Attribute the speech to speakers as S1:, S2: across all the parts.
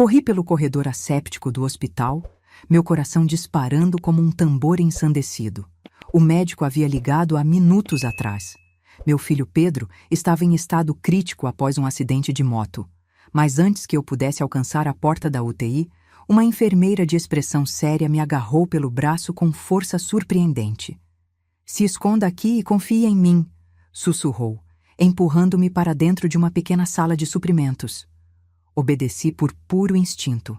S1: Corri pelo corredor asséptico do hospital, meu coração disparando como um tambor ensandecido. O médico havia ligado há minutos atrás. Meu filho Pedro estava em estado crítico após um acidente de moto. Mas antes que eu pudesse alcançar a porta da UTI, uma enfermeira de expressão séria me agarrou pelo braço com força surpreendente. "Se esconda aqui e confie em mim", sussurrou, empurrando-me para dentro de uma pequena sala de suprimentos. Obedeci por puro instinto.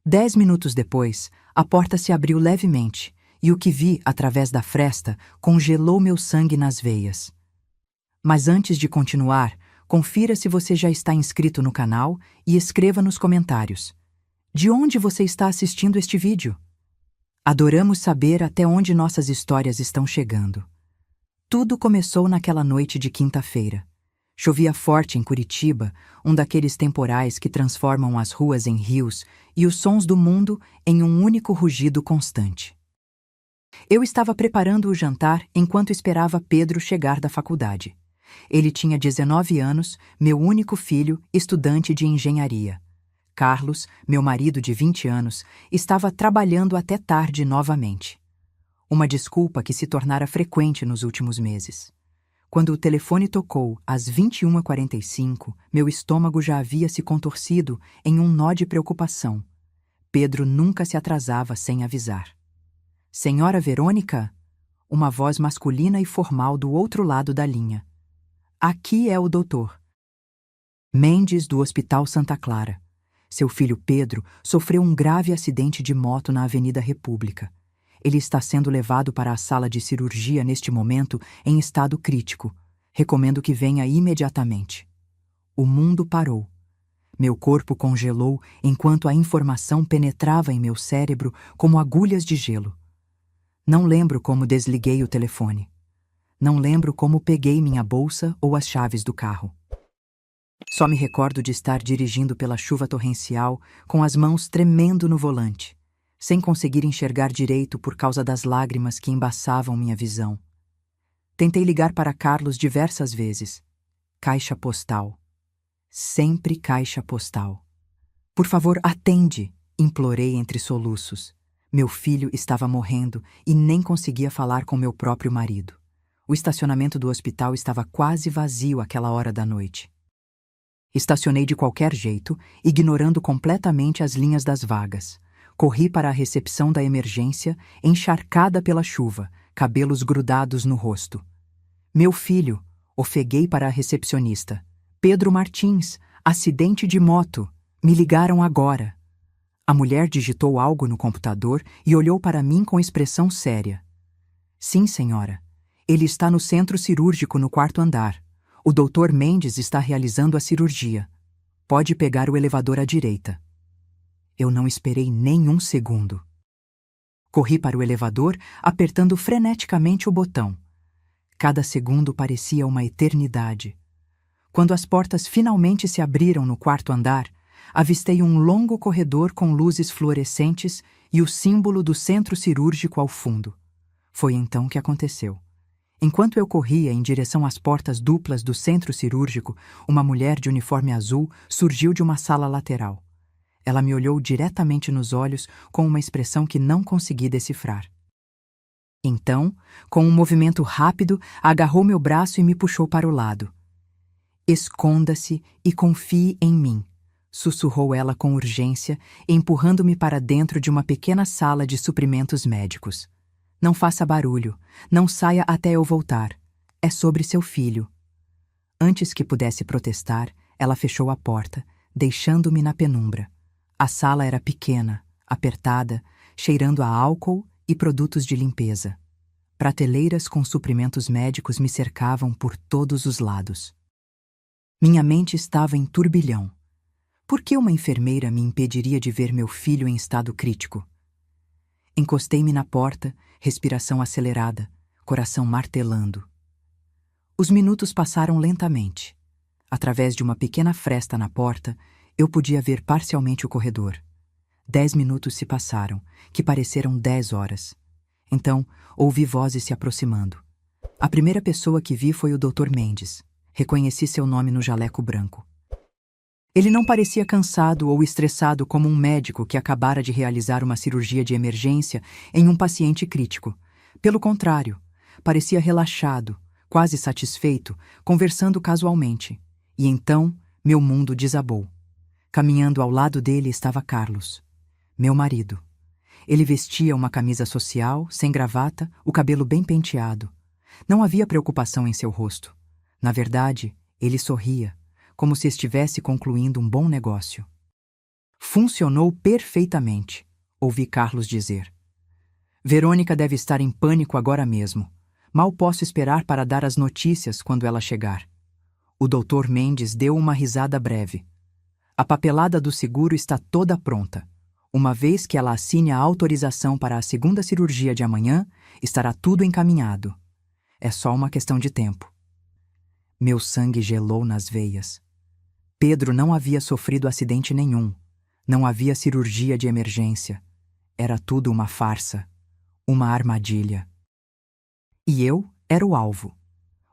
S1: 10 minutos depois, a porta se abriu levemente, e o que vi através da fresta congelou meu sangue nas veias. Mas antes de continuar, confira se você já está inscrito no canal e escreva nos comentários. De onde você está assistindo este vídeo? Adoramos saber até onde nossas histórias estão chegando. Tudo começou naquela noite de quinta-feira. Chovia forte em Curitiba, um daqueles temporais que transformam as ruas em rios e os sons do mundo em um único rugido constante. Eu estava preparando o jantar enquanto esperava Pedro chegar da faculdade. Ele tinha 19 anos, meu único filho, estudante de engenharia. Carlos, meu marido de 20 anos, estava trabalhando até tarde novamente. Uma desculpa que se tornara frequente nos últimos meses. Quando o telefone tocou às 21h45, meu estômago já havia se contorcido em um nó de preocupação. Pedro nunca se atrasava sem avisar. "Senhora Verônica?" Uma voz masculina e formal do outro lado da linha. "Aqui é o doutor Mendes, do Hospital Santa Clara. Seu filho Pedro sofreu um grave acidente de moto na Avenida República. Ele está sendo levado para a sala de cirurgia neste momento em estado crítico. Recomendo que venha imediatamente." O mundo parou. Meu corpo congelou enquanto a informação penetrava em meu cérebro como agulhas de gelo. Não lembro como desliguei o telefone. Não lembro como peguei minha bolsa ou as chaves do carro. Só me recordo de estar dirigindo pela chuva torrencial, com as mãos tremendo no volante, sem conseguir enxergar direito por causa das lágrimas que embaçavam minha visão. Tentei ligar para Carlos diversas vezes. Caixa postal. Sempre caixa postal. "Por favor, atende", implorei entre soluços. Meu filho estava morrendo e nem conseguia falar com meu próprio marido. O estacionamento do hospital estava quase vazio àquela hora da noite. Estacionei de qualquer jeito, ignorando completamente as linhas das vagas. Corri para a recepção da emergência, encharcada pela chuva, cabelos grudados no rosto. "Meu filho", ofeguei para a recepcionista. "Pedro Martins, acidente de moto. Me ligaram agora." A mulher digitou algo no computador e olhou para mim com expressão séria. "Sim, senhora. Ele está no centro cirúrgico no 4º andar. O Dr. Mendes está realizando a cirurgia. Pode pegar o elevador à direita." Eu não esperei nem um segundo. Corri para o elevador, apertando freneticamente o botão. Cada segundo parecia uma eternidade. Quando as portas finalmente se abriram no 4º andar, avistei um longo corredor com luzes fluorescentes e o símbolo do centro cirúrgico ao fundo. Foi então que aconteceu. Enquanto eu corria em direção às portas duplas do centro cirúrgico, uma mulher de uniforme azul surgiu de uma sala lateral. Ela me olhou diretamente nos olhos com uma expressão que não consegui decifrar. Então, com um movimento rápido, agarrou meu braço e me puxou para o lado. "Esconda-se e confie em mim", sussurrou ela com urgência, empurrando-me para dentro de uma pequena sala de suprimentos médicos. "Não faça barulho. Não saia até eu voltar. É sobre seu filho." Antes que pudesse protestar, ela fechou a porta, deixando-me na penumbra. A sala era pequena, apertada, cheirando a álcool e produtos de limpeza. Prateleiras com suprimentos médicos me cercavam por todos os lados. Minha mente estava em turbilhão. Por que uma enfermeira me impediria de ver meu filho em estado crítico? Encostei-me na porta, respiração acelerada, coração martelando. Os minutos passaram lentamente. Através de uma pequena fresta na porta, eu podia ver parcialmente o corredor. 10 minutos se passaram, que pareceram 10 horas. Então, ouvi vozes se aproximando. A primeira pessoa que vi foi o Dr. Mendes. Reconheci seu nome no jaleco branco. Ele não parecia cansado ou estressado como um médico que acabara de realizar uma cirurgia de emergência em um paciente crítico. Pelo contrário, parecia relaxado, quase satisfeito, conversando casualmente. E então, meu mundo desabou. Caminhando ao lado dele estava Carlos, meu marido. Ele vestia uma camisa social, sem gravata, o cabelo bem penteado. Não havia preocupação em seu rosto. Na verdade, ele sorria, como se estivesse concluindo um bom negócio. Funcionou perfeitamente, ouvi Carlos dizer. Verônica deve estar em pânico agora mesmo. Mal posso esperar para dar as notícias quando ela chegar. O Dr. Mendes deu uma risada breve. A papelada do seguro está toda pronta. Uma vez que ela assine a autorização para a segunda cirurgia de amanhã, estará tudo encaminhado. É só uma questão de tempo. Meu sangue gelou nas veias. Pedro não havia sofrido acidente nenhum. Não havia cirurgia de emergência. Era tudo uma farsa, uma armadilha. E eu era o alvo.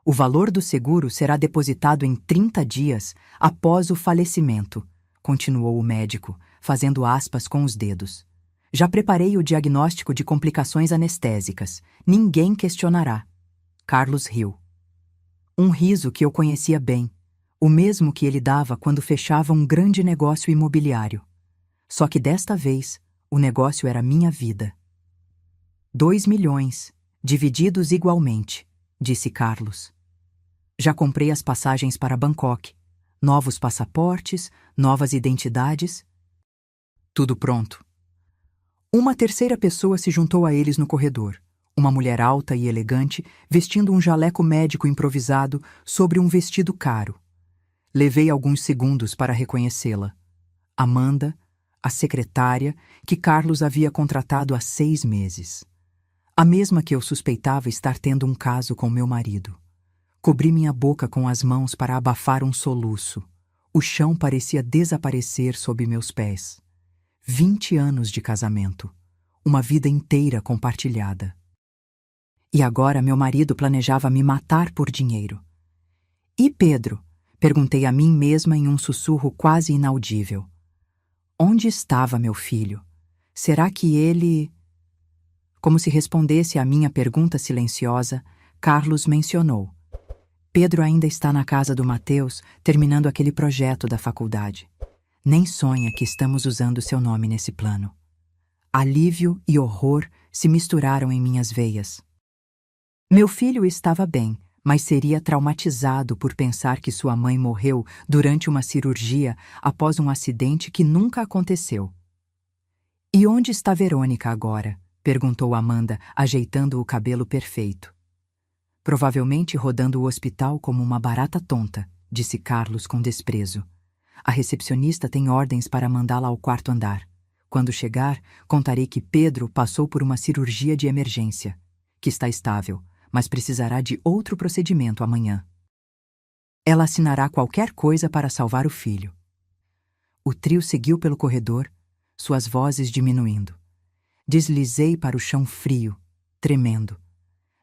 S1: O valor do seguro será depositado em 30 dias após o falecimento, continuou o médico, fazendo aspas com os dedos. Já preparei o diagnóstico de complicações anestésicas. Ninguém questionará. Carlos riu. Um riso que eu conhecia bem, o mesmo que ele dava quando fechava um grande negócio imobiliário. Só que desta vez, o negócio era minha vida. 2 milhões, divididos igualmente, disse Carlos. Já comprei as passagens para Bangkok, novos passaportes, novas identidades. Tudo pronto. Uma terceira pessoa se juntou a eles no corredor. Uma mulher alta e elegante, vestindo um jaleco médico improvisado sobre um vestido caro. Levei alguns segundos para reconhecê-la. Amanda, a secretária, que Carlos havia contratado há 6 meses. A mesma que eu suspeitava estar tendo um caso com meu marido. Cobri minha boca com as mãos para abafar um soluço. O chão parecia desaparecer sob meus pés. 20 anos de casamento. Uma vida inteira compartilhada. E agora meu marido planejava me matar por dinheiro. E Pedro? Perguntei a mim mesma em um sussurro quase inaudível. Onde estava meu filho? Será que ele... Como se respondesse à minha pergunta silenciosa, Carlos mencionou. Pedro ainda está na casa do Mateus, terminando aquele projeto da faculdade. Nem sonha que estamos usando seu nome nesse plano. Alívio e horror se misturaram em minhas veias. Meu filho estava bem, mas seria traumatizado por pensar que sua mãe morreu durante uma cirurgia após um acidente que nunca aconteceu. E onde está Verônica agora? Perguntou Amanda, ajeitando o cabelo perfeito. Provavelmente rodando o hospital como uma barata tonta, disse Carlos com desprezo. A recepcionista tem ordens para mandá-la ao 4º andar. Quando chegar, contarei que Pedro passou por uma cirurgia de emergência, que está estável, mas precisará de outro procedimento amanhã. Ela assinará qualquer coisa para salvar o filho. O trio seguiu pelo corredor, suas vozes diminuindo. Deslizei para o chão frio, tremendo.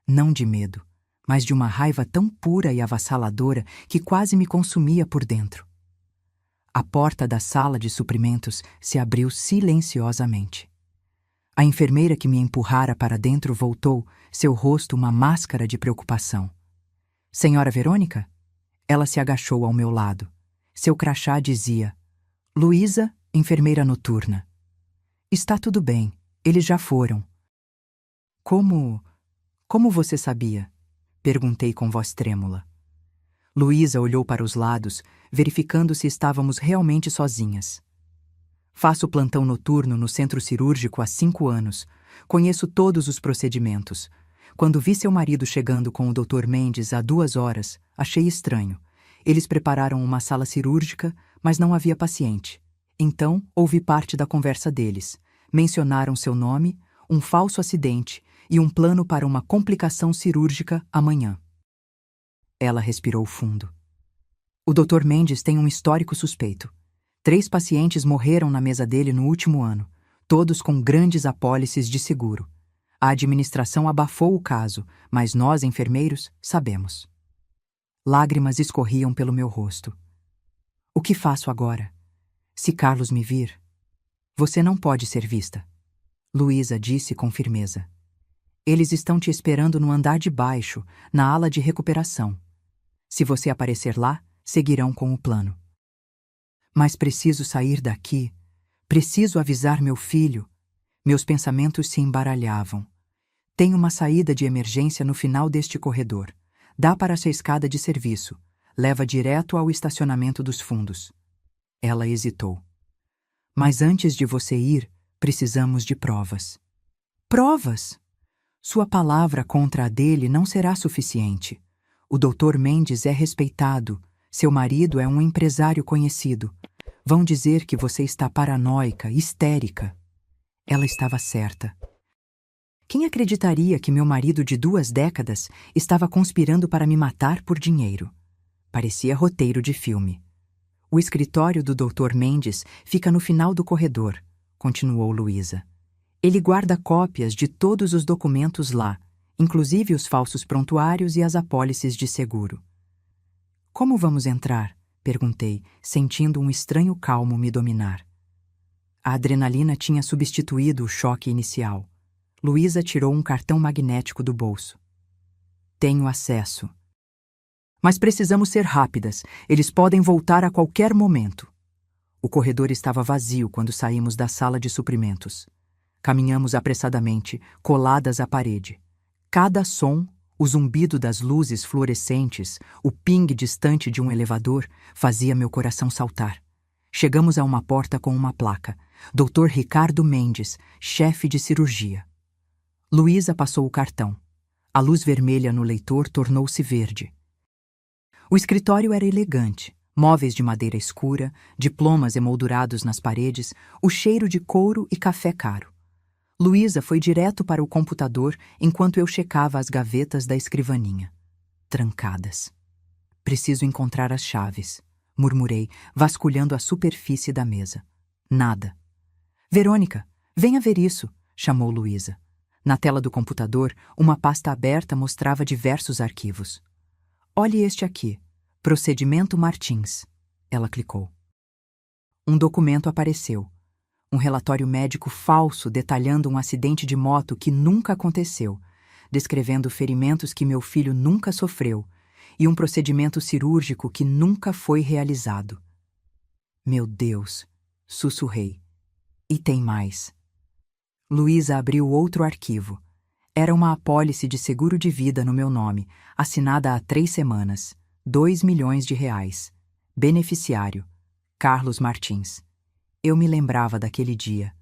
S1: Não de medo, mas de uma raiva tão pura e avassaladora que quase me consumia por dentro. A porta da sala de suprimentos se abriu silenciosamente. A enfermeira que me empurrara para dentro voltou, seu rosto uma máscara de preocupação. Senhora Verônica? Ela se agachou ao meu lado. Seu crachá dizia: Luísa, enfermeira noturna. Está tudo bem, eles já foram. Como você sabia? Perguntei com voz trêmula. Luísa olhou para os lados, verificando se estávamos realmente sozinhas. Faço plantão noturno no centro cirúrgico há 5 anos. Conheço todos os procedimentos. Quando vi seu marido chegando com o Dr. Mendes há 2 horas, achei estranho. Eles prepararam uma sala cirúrgica, mas não havia paciente. Então, ouvi parte da conversa deles. Mencionaram seu nome, um falso acidente e um plano para uma complicação cirúrgica amanhã. Ela respirou fundo. O Dr. Mendes tem um histórico suspeito. 3 pacientes morreram na mesa dele no último ano, todos com grandes apólices de seguro. A administração abafou o caso, mas nós, enfermeiros, sabemos. Lágrimas escorriam pelo meu rosto. O que faço agora? Se Carlos me vir? Você não pode ser vista, Luísa disse com firmeza. Eles estão te esperando no andar de baixo, na ala de recuperação. Se você aparecer lá, seguirão com o plano. Mas preciso sair daqui. Preciso avisar meu filho. Meus pensamentos se embaralhavam. Tem uma saída de emergência no final deste corredor. Dá para essa escada de serviço. Leva direto ao estacionamento dos fundos. Ela hesitou. Mas antes de você ir, precisamos de provas. Provas? Sua palavra contra a dele não será suficiente. O Dr. Mendes é respeitado. Seu marido é um empresário conhecido. Vão dizer que você está paranoica, histérica. Ela estava certa. Quem acreditaria que meu marido de 2 décadas estava conspirando para me matar por dinheiro? Parecia roteiro de filme. O escritório do Dr. Mendes fica no final do corredor, continuou Luísa. Ele guarda cópias de todos os documentos lá, inclusive os falsos prontuários e as apólices de seguro. Como vamos entrar? Perguntei, sentindo um estranho calmo me dominar. A adrenalina tinha substituído o choque inicial. Luísa tirou um cartão magnético do bolso. Tenho acesso. Mas precisamos ser rápidas. Eles podem voltar a qualquer momento. O corredor estava vazio quando saímos da sala de suprimentos. Caminhamos apressadamente, coladas à parede. Cada som, o zumbido das luzes fluorescentes, o ping distante de um elevador, fazia meu coração saltar. Chegamos a uma porta com uma placa. Dr. Ricardo Mendes, chefe de cirurgia. Luísa passou o cartão. A luz vermelha no leitor tornou-se verde. O escritório era elegante. Móveis de madeira escura, diplomas emoldurados nas paredes, o cheiro de couro e café caro. Luísa foi direto para o computador enquanto eu checava as gavetas da escrivaninha. Trancadas. Preciso encontrar as chaves, murmurei, vasculhando a superfície da mesa. Nada. Verônica, venha ver isso, chamou Luísa. Na tela do computador, uma pasta aberta mostrava diversos arquivos. Olhe este aqui. Procedimento Martins. Ela clicou. Um documento apareceu. Um relatório médico falso detalhando um acidente de moto que nunca aconteceu, descrevendo ferimentos que meu filho nunca sofreu e um procedimento cirúrgico que nunca foi realizado. Meu Deus, sussurrei. E tem mais. Luísa abriu outro arquivo. Era uma apólice de seguro de vida no meu nome, assinada há 3 semanas. 2 milhões de reais. Beneficiário: Carlos Martins. Eu me lembrava daquele dia.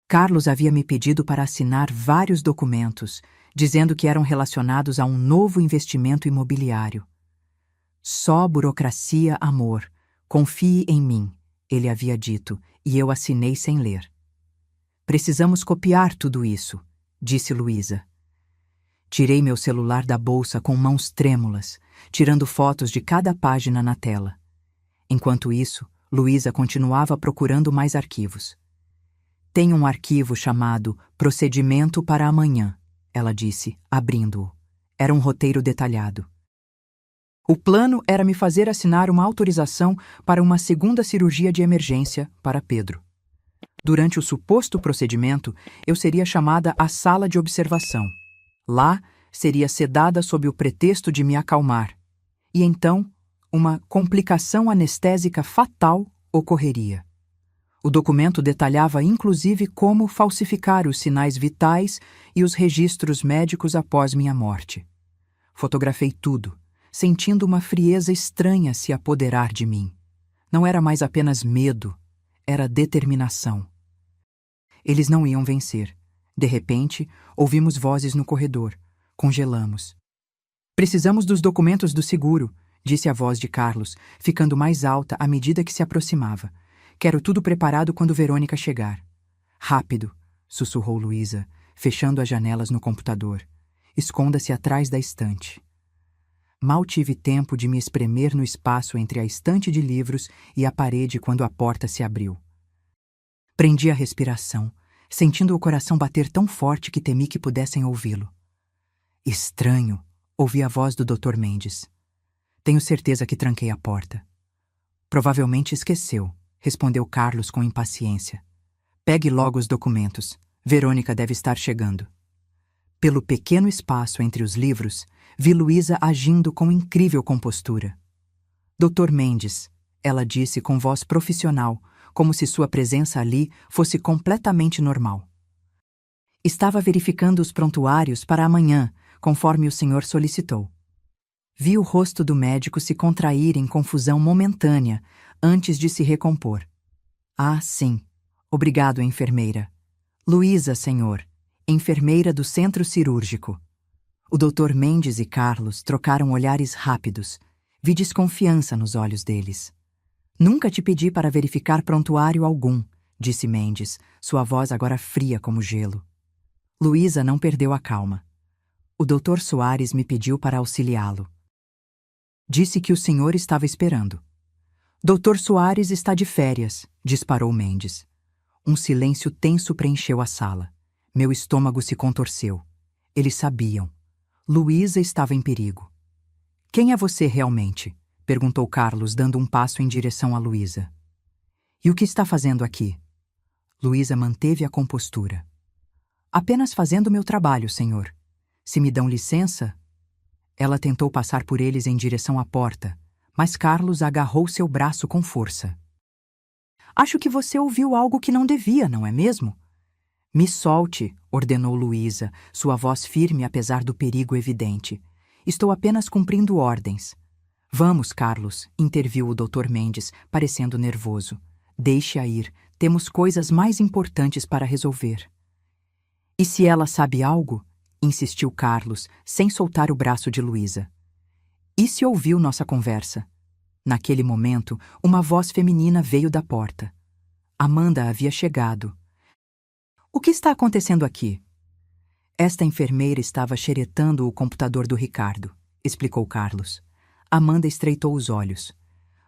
S1: Carlos havia me pedido para assinar vários documentos, dizendo que eram relacionados a um novo investimento imobiliário. Só burocracia, amor. Confie em mim, ele havia dito, e eu assinei sem ler. Precisamos copiar tudo isso, disse Luísa. Tirei meu celular da bolsa com mãos trêmulas, tirando fotos de cada página na tela. Enquanto isso, Luísa continuava procurando mais arquivos. Tem um arquivo chamado Procedimento para Amanhã, ela disse, abrindo-o. Era um roteiro detalhado. O plano era me fazer assinar uma autorização para uma segunda cirurgia de emergência para Pedro. Durante o suposto procedimento, eu seria chamada à sala de observação. Lá, seria sedada sob o pretexto de me acalmar. E então, uma complicação anestésica fatal ocorreria. O documento detalhava inclusive como falsificar os sinais vitais e os registros médicos após minha morte. Fotografei tudo, sentindo uma frieza estranha se apoderar de mim. Não era mais apenas medo, era determinação. Eles não iam vencer. De repente, ouvimos vozes no corredor. Congelamos. Precisamos dos documentos do seguro, disse a voz de Carlos, ficando mais alta à medida que se aproximava. Quero tudo preparado quando Verônica chegar. Rápido, sussurrou Luísa, fechando as janelas no computador. Esconda-se atrás da estante. Mal tive tempo de me espremer no espaço entre a estante de livros e a parede quando a porta se abriu. Prendi a respiração, sentindo o coração bater tão forte que temi que pudessem ouvi-lo. Estranho, ouvi a voz do Dr. Mendes. Tenho certeza que tranquei a porta. Provavelmente esqueceu, respondeu Carlos com impaciência. Pegue logo os documentos. Verônica deve estar chegando. Pelo pequeno espaço entre os livros, vi Luísa agindo com incrível compostura. Dr. Mendes, ela disse com voz profissional, como se sua presença ali fosse completamente normal. Estava verificando os prontuários para amanhã, conforme o senhor solicitou. Vi o rosto do médico se contrair em confusão momentânea, antes de se recompor. Ah, sim. Obrigado, enfermeira. Luísa, senhor, enfermeira do centro cirúrgico. O Dr. Mendes e Carlos trocaram olhares rápidos. Vi desconfiança nos olhos deles. Nunca te pedi para verificar prontuário algum, disse Mendes, sua voz agora fria como gelo. Luísa não perdeu a calma. O Dr. Soares me pediu para auxiliá-lo. Disse que o senhor estava esperando. Dr. Soares está de férias, disparou Mendes. Um silêncio tenso preencheu a sala. Meu estômago se contorceu. Eles sabiam. Luísa estava em perigo. Quem é você realmente? Perguntou Carlos, dando um passo em direção a Luísa. E o que está fazendo aqui? Luísa manteve a compostura. Apenas fazendo meu trabalho, senhor. Se me dão licença... Ela tentou passar por eles em direção à porta, mas Carlos agarrou seu braço com força. Acho que você ouviu algo que não devia, não é mesmo? Me solte, ordenou Luísa, sua voz firme apesar do perigo evidente. Estou apenas cumprindo ordens. Vamos, Carlos, interviu o Dr. Mendes, parecendo nervoso. Deixe-a ir, temos coisas mais importantes para resolver. E se ela sabe algo? Insistiu Carlos, sem soltar o braço de Luísa. E se ouviu nossa conversa? Naquele momento, uma voz feminina veio da porta. Amanda havia chegado. O que está acontecendo aqui? Esta enfermeira estava xeretando o computador do Ricardo, explicou Carlos. Amanda estreitou os olhos.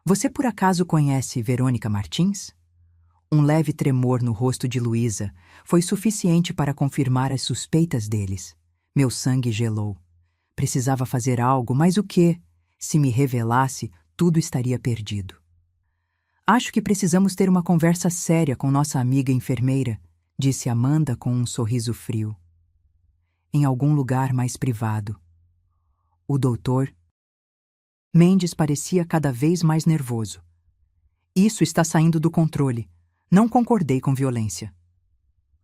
S1: Você por acaso conhece Verônica Martins? Um leve tremor no rosto de Luísa foi suficiente para confirmar as suspeitas deles. Meu sangue gelou. Precisava fazer algo, mas o quê? Se me revelasse, tudo estaria perdido. Acho que precisamos ter uma conversa séria com nossa amiga enfermeira, disse Amanda com um sorriso frio. Em algum lugar mais privado. O doutor Mendes parecia cada vez mais nervoso. Isso está saindo do controle. Não concordei com violência.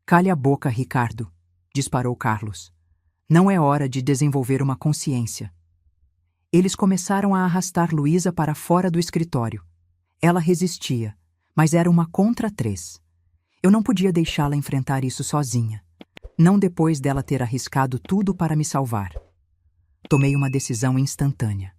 S1: Cale a boca, Ricardo, disparou Carlos. Não é hora de desenvolver uma consciência. Eles começaram a arrastar Luísa para fora do escritório. Ela resistia, mas era uma contra 3. Eu não podia deixá-la enfrentar isso sozinha. Não depois dela ter arriscado tudo para me salvar. Tomei uma decisão instantânea.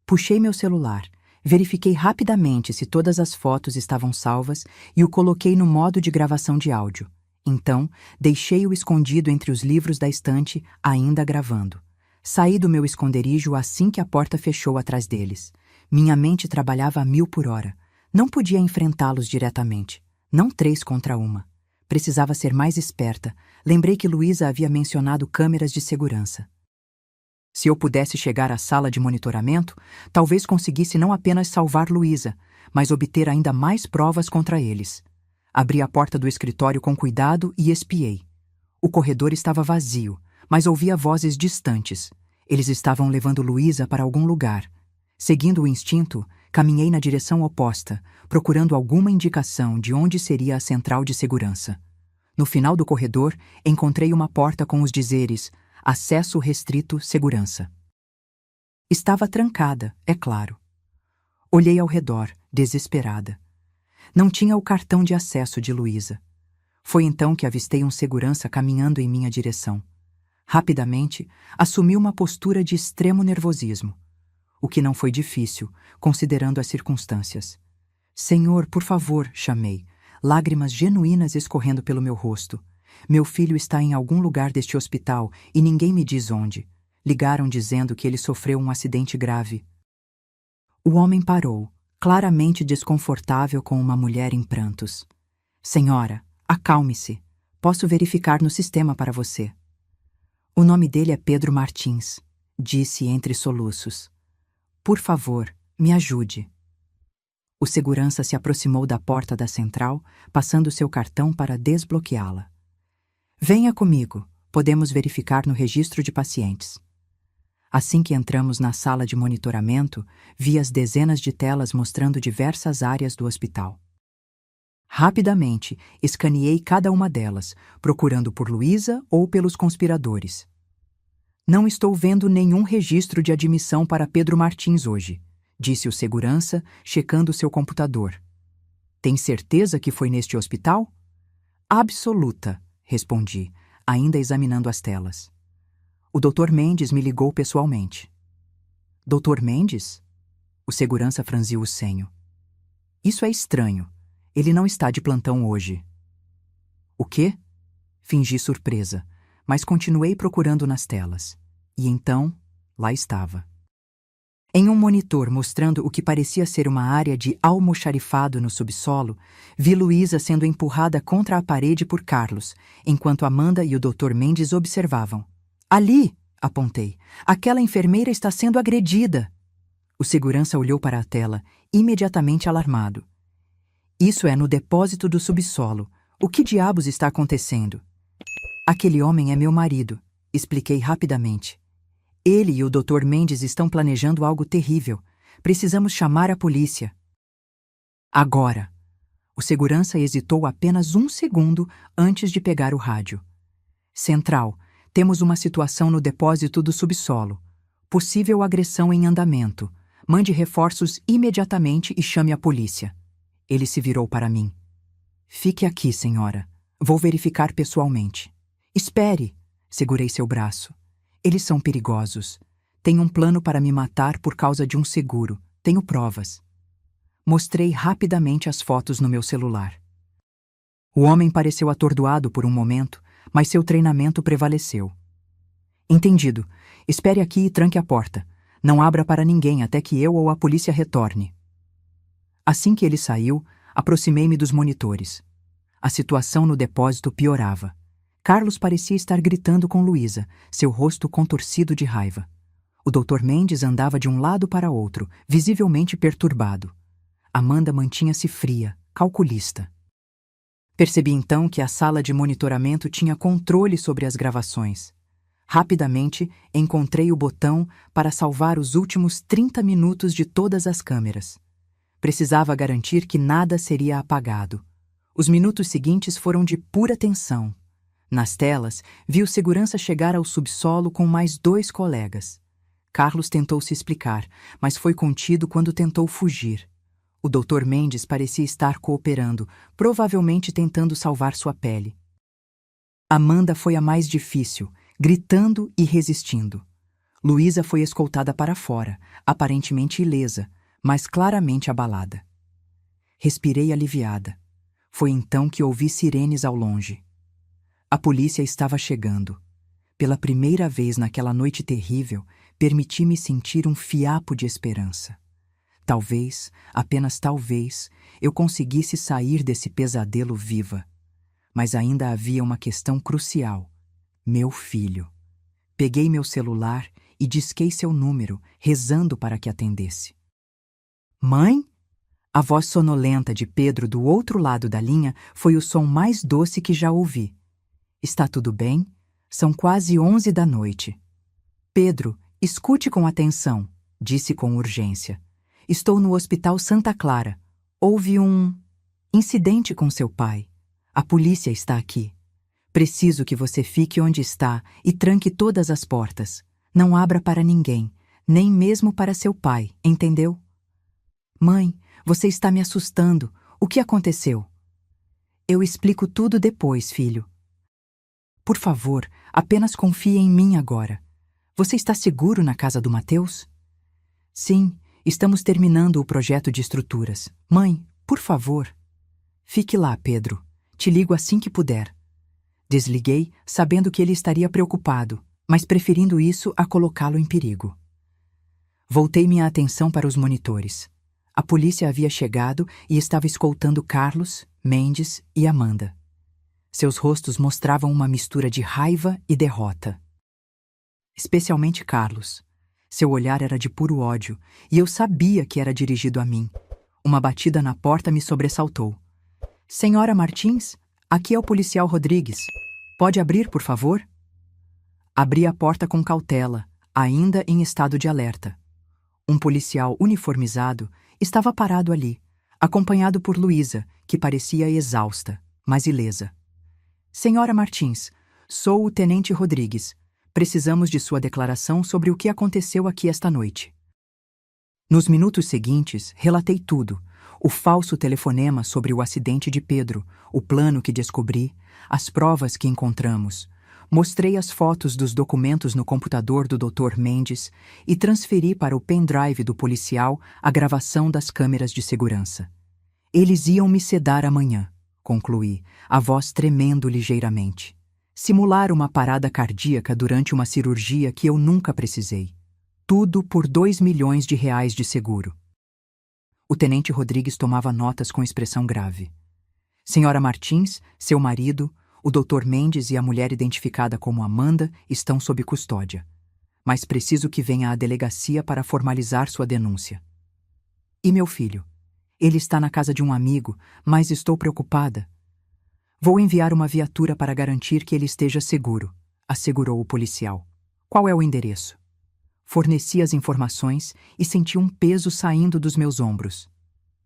S1: Puxei meu celular, verifiquei rapidamente se todas as fotos estavam salvas e o coloquei no modo de gravação de áudio. Então, deixei-o escondido entre os livros da estante, ainda gravando. Saí do meu esconderijo assim que a porta fechou atrás deles. Minha mente trabalhava a 1000 por hora. Não podia enfrentá-los diretamente. Não 3 contra 1. Precisava ser mais esperta. Lembrei que Luísa havia mencionado câmeras de segurança. Se eu pudesse chegar à sala de monitoramento, talvez conseguisse não apenas salvar Luísa, mas obter ainda mais provas contra eles. Abri a porta do escritório com cuidado e espiei. O corredor estava vazio, mas ouvia vozes distantes. Eles estavam levando Luísa para algum lugar. Seguindo o instinto, caminhei na direção oposta, procurando alguma indicação de onde seria a central de segurança. No final do corredor, encontrei uma porta com os dizeres Acesso restrito, segurança. Estava trancada, é claro. Olhei ao redor, desesperada. Não tinha o cartão de acesso de Luísa. Foi então que avistei um segurança caminhando em minha direção. Rapidamente, assumi uma postura de extremo nervosismo. O que não foi difícil, considerando as circunstâncias. Senhor, por favor, chamei, lágrimas genuínas escorrendo pelo meu rosto. Meu filho está em algum lugar deste hospital e ninguém me diz onde. Ligaram dizendo que ele sofreu um acidente grave. O homem parou, claramente desconfortável com uma mulher em prantos. Senhora, acalme-se. Posso verificar no sistema para você. O nome dele é Pedro Martins, disse entre soluços. Por favor, me ajude. O segurança se aproximou da porta da central, passando seu cartão para desbloqueá-la. Venha comigo, podemos verificar no registro de pacientes. Assim que entramos na sala de monitoramento, vi as dezenas de telas mostrando diversas áreas do hospital. Rapidamente, escaneei cada uma delas, procurando por Luísa ou pelos conspiradores. Não estou vendo nenhum registro de admissão para Pedro Martins hoje, disse o segurança, checando seu computador. Tem certeza que foi neste hospital? Absoluta, respondi, ainda examinando as telas. O Dr. Mendes me ligou pessoalmente. Dr. Mendes? O segurança franziu o senho. Isso é estranho. Ele não está de plantão hoje. O quê? Fingi surpresa, mas continuei procurando nas telas. E então, lá estava. Em um monitor mostrando o que parecia ser uma área de almoxarifado no subsolo, vi Luísa sendo empurrada contra a parede por Carlos, enquanto Amanda e o Dr. Mendes observavam. Ali, apontei, aquela enfermeira está sendo agredida. O segurança olhou para a tela, imediatamente alarmado. Isso é no depósito do subsolo. O que diabos está acontecendo? Aquele homem é meu marido, expliquei rapidamente. Ele e o Dr. Mendes estão planejando algo terrível. Precisamos chamar a polícia. Agora. O segurança hesitou apenas um segundo antes de pegar o rádio. Central, temos uma situação no depósito do subsolo. Possível agressão em andamento. Mande reforços imediatamente e chame a polícia. Ele se virou para mim. Fique aqui, senhora. Vou verificar pessoalmente. Espere! Segurei seu braço. Eles são perigosos. Tem um plano para me matar por causa de um seguro. Tenho provas. Mostrei rapidamente as fotos no meu celular. O homem pareceu atordoado por um momento, mas seu treinamento prevaleceu. Entendido. Espere aqui e tranque a porta. Não abra para ninguém até que eu ou a polícia retorne. Assim que ele saiu, aproximei-me dos monitores. A situação no depósito piorava. Carlos parecia estar gritando com Luísa, seu rosto contorcido de raiva. O Dr. Mendes andava de um lado para outro, visivelmente perturbado. Amanda mantinha-se fria, calculista. Percebi então que a sala de monitoramento tinha controle sobre as gravações. Rapidamente, encontrei o botão para salvar os últimos 30 minutos de todas as câmeras. Precisava garantir que nada seria apagado. Os minutos seguintes foram de pura tensão. Nas telas, vi o segurança chegar ao subsolo com mais 2 colegas. Carlos tentou se explicar, mas foi contido quando tentou fugir. O Dr. Mendes parecia estar cooperando, provavelmente tentando salvar sua pele. Amanda foi a mais difícil, gritando e resistindo. Luísa foi escoltada para fora, aparentemente ilesa, mas claramente abalada. Respirei aliviada. Foi então que ouvi sirenes ao longe. A polícia estava chegando. Pela primeira vez naquela noite terrível, permiti-me sentir um fiapo de esperança. Talvez, apenas talvez, eu conseguisse sair desse pesadelo viva. Mas ainda havia uma questão crucial. Meu filho. Peguei meu celular e disquei seu número, rezando para que atendesse. Mãe? A voz sonolenta de Pedro do outro lado da linha foi o som mais doce que já ouvi. Está tudo bem? São quase 11 da noite. Pedro, escute com atenção, disse com urgência. Estou no Hospital Santa Clara. Houve um incidente com seu pai. A polícia está aqui. Preciso que você fique onde está e tranque todas as portas. Não abra para ninguém, nem mesmo para seu pai, entendeu? Mãe, você está me assustando. O que aconteceu? Eu explico tudo depois, filho. Por favor, apenas confie em mim agora. Você está seguro na casa do Mateus? Sim, estamos terminando o projeto de estruturas. Mãe, por favor. Fique lá, Pedro. Te ligo assim que puder. Desliguei, sabendo que ele estaria preocupado, mas preferindo isso a colocá-lo em perigo. Voltei minha atenção para os monitores. A polícia havia chegado e estava escoltando Carlos, Mendes e Amanda. Seus rostos mostravam uma mistura de raiva e derrota. Especialmente Carlos. Seu olhar era de puro ódio, e eu sabia que era dirigido a mim. Uma batida na porta me sobressaltou. Senhora Martins, aqui é o policial Rodrigues. Pode abrir, por favor? Abri a porta com cautela, ainda em estado de alerta. Um policial uniformizado estava parado ali, acompanhado por Luísa, que parecia exausta, mas ilesa. Senhora Martins, sou o tenente Rodrigues. Precisamos de sua declaração sobre o que aconteceu aqui esta noite. Nos minutos seguintes, relatei tudo. O falso telefonema sobre o acidente de Pedro, o plano que descobri, as provas que encontramos. Mostrei as fotos dos documentos no computador do Dr. Mendes e transferi para o pendrive do policial a gravação das câmeras de segurança. Eles iam me sedar amanhã, concluí, a voz tremendo ligeiramente. Simular uma parada cardíaca durante uma cirurgia que eu nunca precisei. Tudo por R$2 milhões de seguro. O tenente Rodrigues tomava notas com expressão grave. Senhora Martins, seu marido, o Dr. Mendes e a mulher identificada como Amanda estão sob custódia. Mas preciso que venha à delegacia para formalizar sua denúncia. E meu filho? Ele está na casa de um amigo, mas estou preocupada. Vou enviar uma viatura para garantir que ele esteja seguro, assegurou o policial. Qual é o endereço? Forneci as informações e senti um peso saindo dos meus ombros.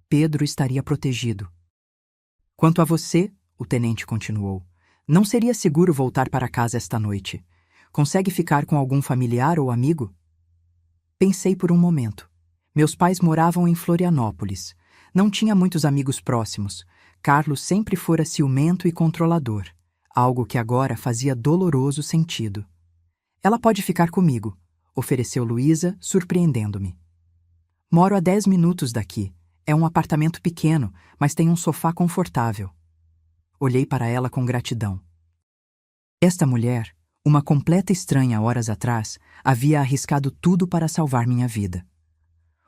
S1: Pedro estaria protegido. Quanto a você, o tenente continuou, não seria seguro voltar para casa esta noite. Consegue ficar com algum familiar ou amigo? Pensei por um momento. Meus pais moravam em Florianópolis. Não tinha muitos amigos próximos. Carlos sempre fora ciumento e controlador, algo que agora fazia doloroso sentido. Ela pode ficar comigo, ofereceu Luísa, surpreendendo-me. Moro a 10 minutos daqui. É um apartamento pequeno, mas tem um sofá confortável. Olhei para ela com gratidão. Esta mulher, uma completa estranha horas atrás, havia arriscado tudo para salvar minha vida.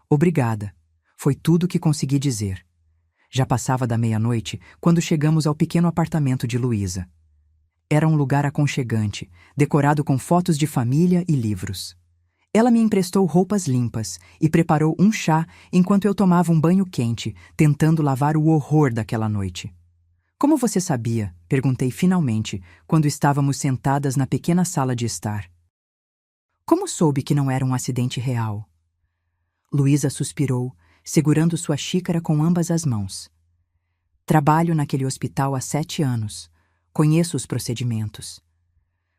S1: Obrigada. Foi tudo que consegui dizer. Já passava da meia-noite quando chegamos ao pequeno apartamento de Luísa. Era um lugar aconchegante, decorado com fotos de família e livros. Ela me emprestou roupas limpas e preparou um chá enquanto eu tomava um banho quente, tentando lavar o horror daquela noite. Como você sabia? Perguntei finalmente, quando estávamos sentadas na pequena sala de estar. Como soube que não era um acidente real? Luísa suspirou, segurando sua xícara com ambas as mãos. Trabalho naquele hospital há 7 anos. Conheço os procedimentos.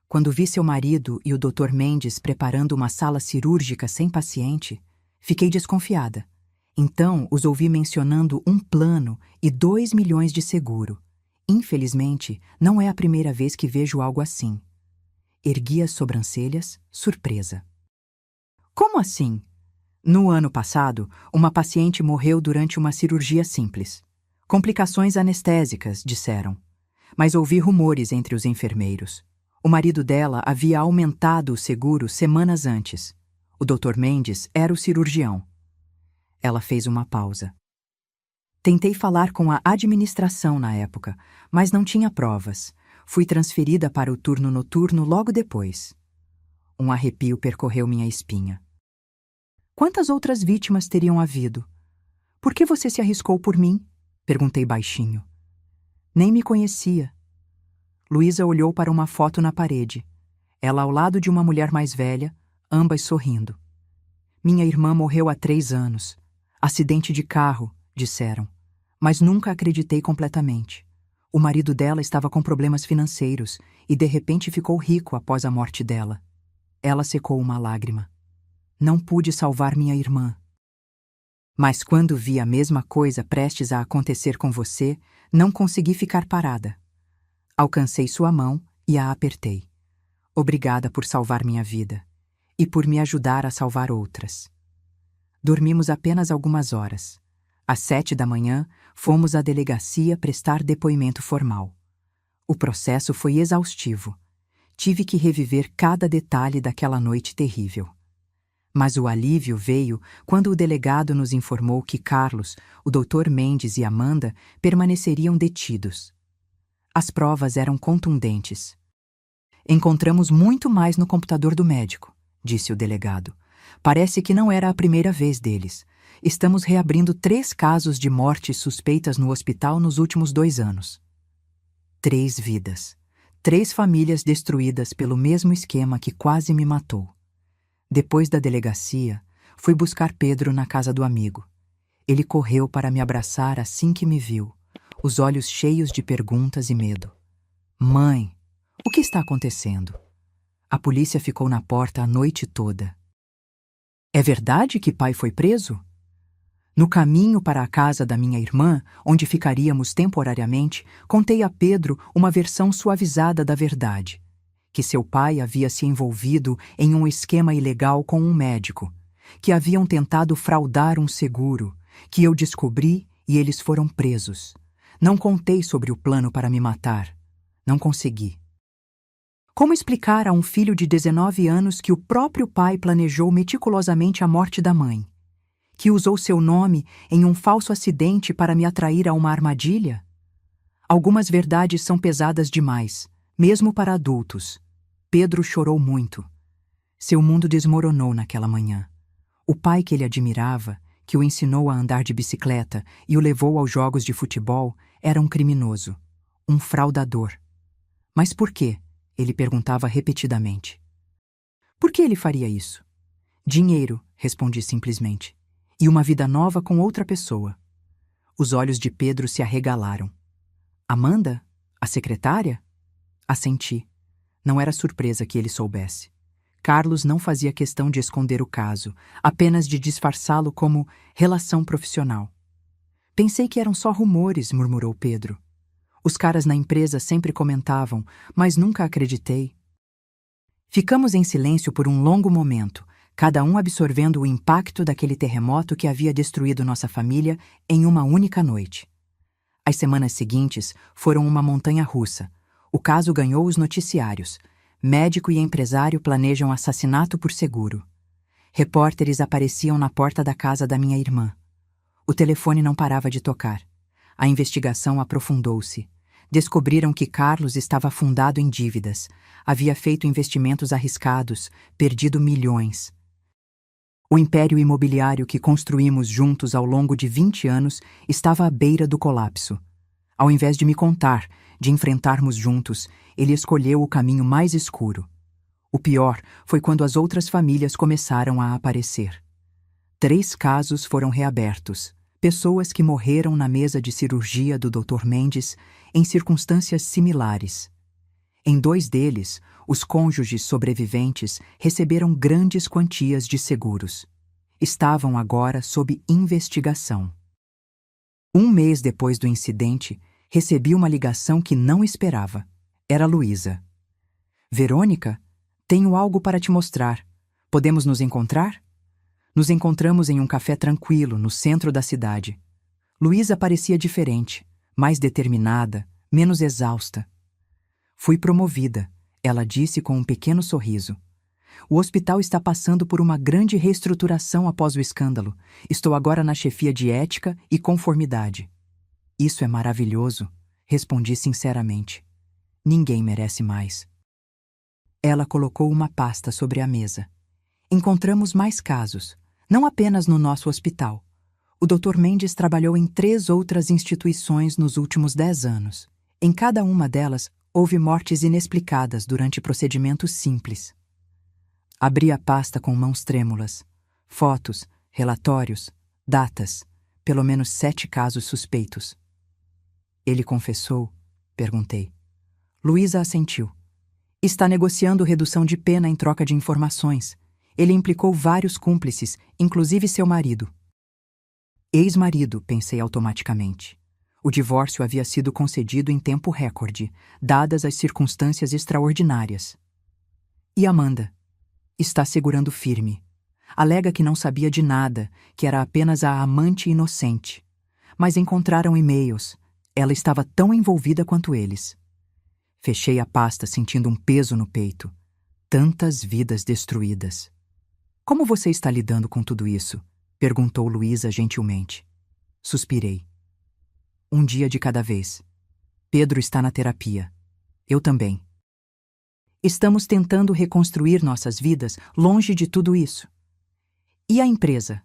S1: Quando vi seu marido e o Dr. Mendes preparando uma sala cirúrgica sem paciente, fiquei desconfiada. Então os ouvi mencionando um plano e R$2 milhões de seguro. Infelizmente, não é a primeira vez que vejo algo assim. Ergui as sobrancelhas, surpresa. Como assim? No ano passado, uma paciente morreu durante uma cirurgia simples. Complicações anestésicas, disseram. Mas ouvi rumores entre os enfermeiros. O marido dela havia aumentado o seguro semanas antes. O Dr. Mendes era o cirurgião. Ela fez uma pausa. Tentei falar com a administração na época, mas não tinha provas. Fui transferida para o turno noturno logo depois. Um arrepio percorreu minha espinha. Quantas outras vítimas teriam havido? Por que você se arriscou por mim? Perguntei baixinho. Nem me conhecia. Luísa olhou para uma foto na parede. Ela ao lado de uma mulher mais velha, ambas sorrindo. Minha irmã morreu há 3 anos. Acidente de carro, disseram. Mas nunca acreditei completamente. O marido dela estava com problemas financeiros e de repente ficou rico após a morte dela. Ela secou uma lágrima. Não pude salvar minha irmã. Mas quando vi a mesma coisa prestes a acontecer com você, não consegui ficar parada. Alcancei sua mão e a apertei. Obrigada por salvar minha vida e por me ajudar a salvar outras. Dormimos apenas algumas horas. Às 7 da manhã, fomos à delegacia prestar depoimento formal. O processo foi exaustivo. Tive que reviver cada detalhe daquela noite terrível. Mas o alívio veio quando o delegado nos informou que Carlos, o Dr. Mendes e Amanda permaneceriam detidos. As provas eram contundentes. Encontramos muito mais no computador do médico, disse o delegado. Parece que não era a primeira vez deles. Estamos reabrindo 3 casos de mortes suspeitas no hospital nos últimos 2 anos. 3 vidas. 3 famílias destruídas pelo mesmo esquema que quase me matou. Depois da delegacia, fui buscar Pedro na casa do amigo. Ele correu para me abraçar assim que me viu, os olhos cheios de perguntas e medo. Mãe, o que está acontecendo? A polícia ficou na porta a noite toda. É verdade que pai foi preso? No caminho para a casa da minha irmã, onde ficaríamos temporariamente, contei a Pedro uma versão suavizada da verdade. Que seu pai havia se envolvido em um esquema ilegal com um médico, que haviam tentado fraudar um seguro, que eu descobri e eles foram presos. Não contei sobre o plano para me matar. Não consegui. Como explicar a um filho de 19 anos que o próprio pai planejou meticulosamente a morte da mãe? Que usou seu nome em um falso acidente para me atrair a uma armadilha? Algumas verdades são pesadas demais, mesmo para adultos. Pedro chorou muito. Seu mundo desmoronou naquela manhã. O pai que ele admirava, que o ensinou a andar de bicicleta e o levou aos jogos de futebol, era um criminoso, um fraudador. Mas por quê? Ele perguntava repetidamente. Por que ele faria isso? Dinheiro, respondi simplesmente. E uma vida nova com outra pessoa. Os olhos de Pedro se arregalaram. Amanda? A secretária? Assenti. Não era surpresa que ele soubesse. Carlos não fazia questão de esconder o caso, apenas de disfarçá-lo como relação profissional. Pensei que eram só rumores, murmurou Pedro. Os caras na empresa sempre comentavam, mas nunca acreditei. Ficamos em silêncio por um longo momento, cada um absorvendo o impacto daquele terremoto que havia destruído nossa família em uma única noite. As semanas seguintes foram uma montanha-russa. O caso ganhou os noticiários. Médico e empresário planejam assassinato por seguro. Repórteres apareciam na porta da casa da minha irmã. O telefone não parava de tocar. A investigação aprofundou-se. Descobriram que Carlos estava afundado em dívidas, havia feito investimentos arriscados, perdido milhões. O império imobiliário que construímos juntos ao longo de 20 anos estava à beira do colapso. Ao invés de me contar, de enfrentarmos juntos, ele escolheu o caminho mais escuro. O pior foi quando as outras famílias começaram a aparecer. 3 casos foram reabertos. Pessoas que morreram na mesa de cirurgia do Dr. Mendes em circunstâncias similares. Em 2 deles, os cônjuges sobreviventes receberam grandes quantias de seguros. Estavam agora sob investigação. 1 mês depois do incidente, recebi uma ligação que não esperava. Era Luísa. Verônica, tenho algo para te mostrar. Podemos nos encontrar? Nos encontramos em um café tranquilo, no centro da cidade. Luísa parecia diferente, mais determinada, menos exausta. Fui promovida, ela disse com um pequeno sorriso. O hospital está passando por uma grande reestruturação após o escândalo. Estou agora na chefia de ética e conformidade. Isso é maravilhoso, respondi sinceramente. Ninguém merece mais. Ela colocou uma pasta sobre a mesa. Encontramos mais casos, não apenas no nosso hospital. O Dr. Mendes trabalhou em 3 outras instituições nos últimos 10 anos. Em cada uma delas, houve mortes inexplicadas durante procedimentos simples. Abri a pasta com mãos trêmulas. Fotos, relatórios, datas. Pelo menos 7 casos suspeitos. Ele confessou? Perguntei. Luísa assentiu. Está negociando redução de pena em troca de informações. Ele implicou vários cúmplices, inclusive seu marido. Ex-marido, pensei automaticamente. O divórcio havia sido concedido em tempo recorde, dadas as circunstâncias extraordinárias. E Amanda? Está segurando firme. Alega que não sabia de nada, que era apenas a amante inocente. Mas encontraram e-mails. Ela estava tão envolvida quanto eles. Fechei a pasta sentindo um peso no peito. Tantas vidas destruídas. Como você está lidando com tudo isso? Perguntou Luísa gentilmente. Suspirei. Um dia de cada vez. Pedro está na terapia. Eu também. Estamos tentando reconstruir nossas vidas longe de tudo isso. E a empresa?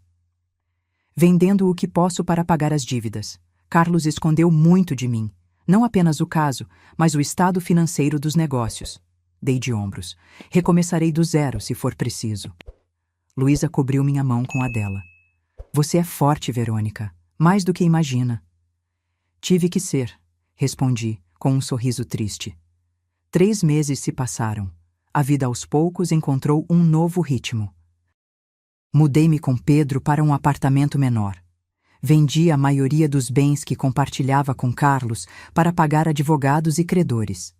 S1: vendendo o que posso para pagar as dívidas. Carlos escondeu muito de mim. Não apenas o caso, mas o estado financeiro dos negócios. Dei de ombros. Recomeçarei do zero, se for preciso. Luísa cobriu minha mão com a dela. Você é forte, Verônica. Mais do que imagina. Tive que ser, respondi, com um sorriso triste. 3 meses se passaram. A vida aos poucos encontrou um novo ritmo. Mudei-me com Pedro para um apartamento menor. Vendi a maioria dos bens que compartilhava com Carlos para pagar advogados e credores.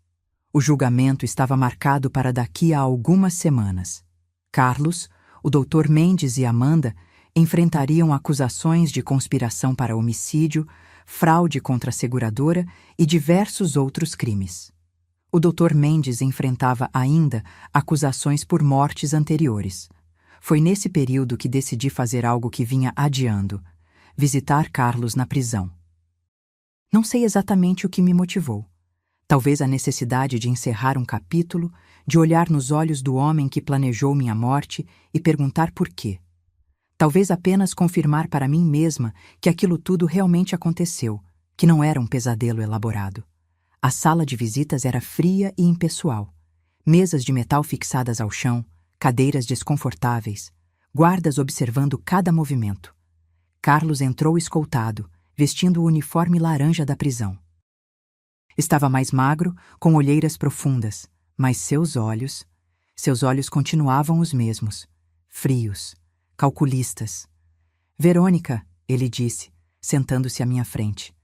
S1: O julgamento estava marcado para daqui a algumas semanas. Carlos, o Dr. Mendes e Amanda enfrentariam acusações de conspiração para homicídio, fraude contra a seguradora e diversos outros crimes. O Dr. Mendes enfrentava ainda acusações por mortes anteriores. Foi nesse período que decidi fazer algo que vinha adiando: visitar Carlos na prisão. Não sei exatamente o que me motivou. Talvez a necessidade de encerrar um capítulo, de olhar nos olhos do homem que planejou minha morte e perguntar por quê. Talvez apenas confirmar para mim mesma que aquilo tudo realmente aconteceu, que não era um pesadelo elaborado. A sala de visitas era fria e impessoal. Mesas de metal fixadas ao chão, cadeiras desconfortáveis, guardas observando cada movimento. Carlos entrou escoltado, vestindo o uniforme laranja da prisão. Estava mais magro, com olheiras profundas, mas seus olhos continuavam os mesmos, frios, calculistas. Verônica, ele disse, sentando-se à minha frente.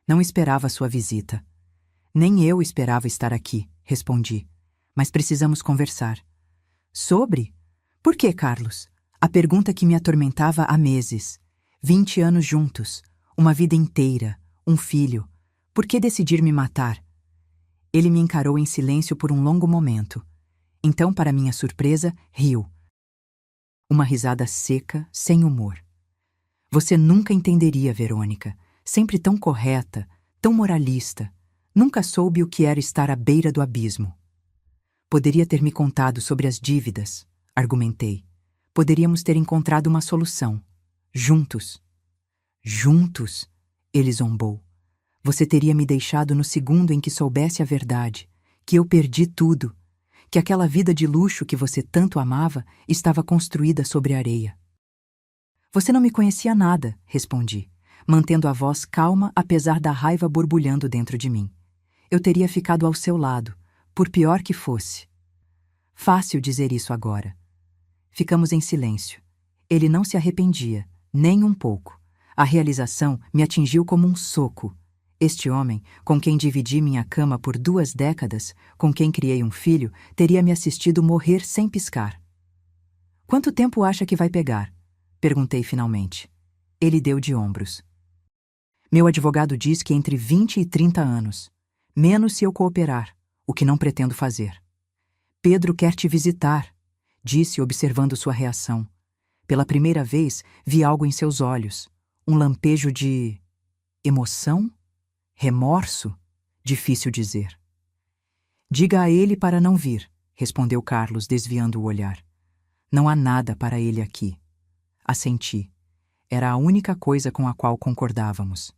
S1: Não esperava sua visita. Nem eu esperava estar aqui, respondi. Mas precisamos conversar. Sobre? Por que, Carlos? A pergunta que me atormentava há meses. 20 anos juntos, uma vida inteira, um filho. Por que decidir me matar? Ele me encarou em silêncio por um longo momento. Então, para minha surpresa, riu. Uma risada seca, sem humor. Você nunca entenderia, Verônica. Sempre tão correta, tão moralista. Nunca soube o que era estar à beira do abismo. Poderia ter me contado sobre as dívidas, argumentei. Poderíamos ter encontrado uma solução. Juntos. Juntos? Ele zombou. Você teria me deixado no segundo em que soubesse a verdade, que eu perdi tudo, que aquela vida de luxo que você tanto amava estava construída sobre areia. Você não me conhecia nada, respondi, mantendo a voz calma apesar da raiva borbulhando dentro de mim. Eu teria ficado ao seu lado, por pior que fosse. Fácil dizer isso agora. Ficamos em silêncio. Ele não se arrependia, nem um pouco. A realização me atingiu como um soco. Este homem, com quem dividi minha cama por 2 décadas, com quem criei um filho, teria me assistido morrer sem piscar. Quanto tempo acha que vai pegar? Perguntei finalmente. Ele deu de ombros. Meu advogado diz que entre 20 e 30 anos. Menos se eu cooperar, o que não pretendo fazer. Pedro quer te visitar, disse observando sua reação. Pela primeira vez, vi algo em seus olhos. Um lampejo de... emoção? Remorso? Difícil dizer. Diga a ele para não vir, respondeu Carlos, desviando o olhar. Não há nada para ele aqui. Assenti. Era a única coisa com a qual concordávamos.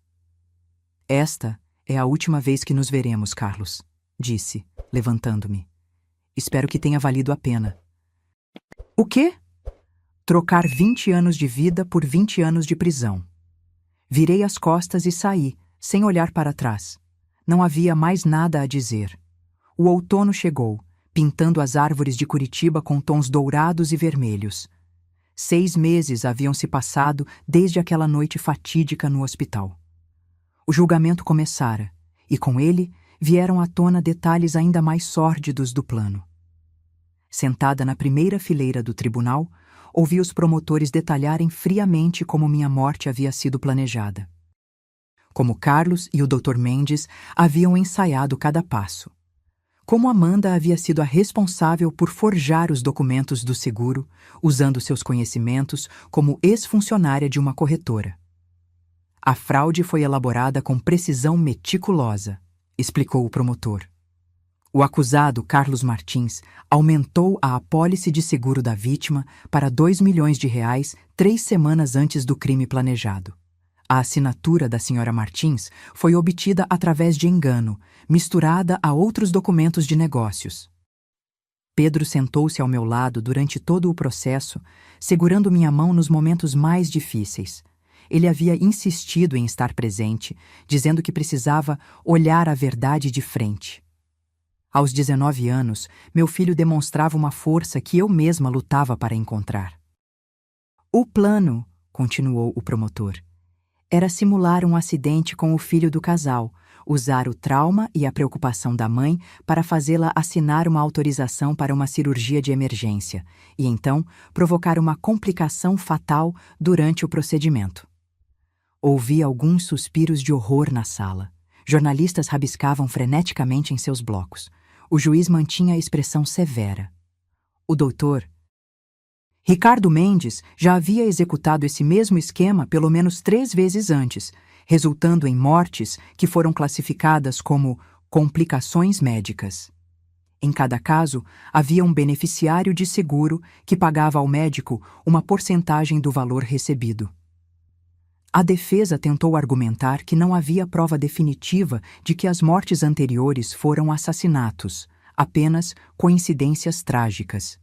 S1: Esta é a última vez que nos veremos, Carlos, disse, levantando-me. Espero que tenha valido a pena. O quê? Trocar 20 anos de vida por 20 anos de prisão. Virei as costas e saí, sem olhar para trás. Não havia mais nada a dizer. O outono chegou, pintando as árvores de Curitiba com tons dourados e vermelhos. 6 meses haviam se passado desde aquela noite fatídica no hospital. O julgamento começara, e com ele vieram à tona detalhes ainda mais sórdidos do plano. Sentada na primeira fileira do tribunal, ouvi os promotores detalharem friamente como minha morte havia sido planejada. Como Carlos e o Dr. Mendes haviam ensaiado cada passo. Como Amanda havia sido a responsável por forjar os documentos do seguro, usando seus conhecimentos como ex-funcionária de uma corretora. A fraude foi elaborada com precisão meticulosa, explicou o promotor. O acusado, Carlos Martins, aumentou a apólice de seguro da vítima para R$ 2 milhões 3 semanas antes do crime planejado. A assinatura da senhora Martins foi obtida através de engano, misturada a outros documentos de negócios. Pedro sentou-se ao meu lado durante todo o processo, segurando minha mão nos momentos mais difíceis. Ele havia insistido em estar presente, dizendo que precisava olhar a verdade de frente. Aos 19 anos, meu filho demonstrava uma força que eu mesma lutava para encontrar. O plano, continuou o promotor, era simular um acidente com o filho do casal, usar o trauma e a preocupação da mãe para fazê-la assinar uma autorização para uma cirurgia de emergência e, então, provocar uma complicação fatal durante o procedimento. Ouvi alguns suspiros de horror na sala. Jornalistas rabiscavam freneticamente em seus blocos. O juiz mantinha a expressão severa. O doutor Ricardo Mendes já havia executado esse mesmo esquema pelo menos 3 vezes antes, resultando em mortes que foram classificadas como complicações médicas. Em cada caso, havia um beneficiário de seguro que pagava ao médico uma porcentagem do valor recebido. A defesa tentou argumentar que não havia prova definitiva de que as mortes anteriores foram assassinatos, apenas coincidências trágicas.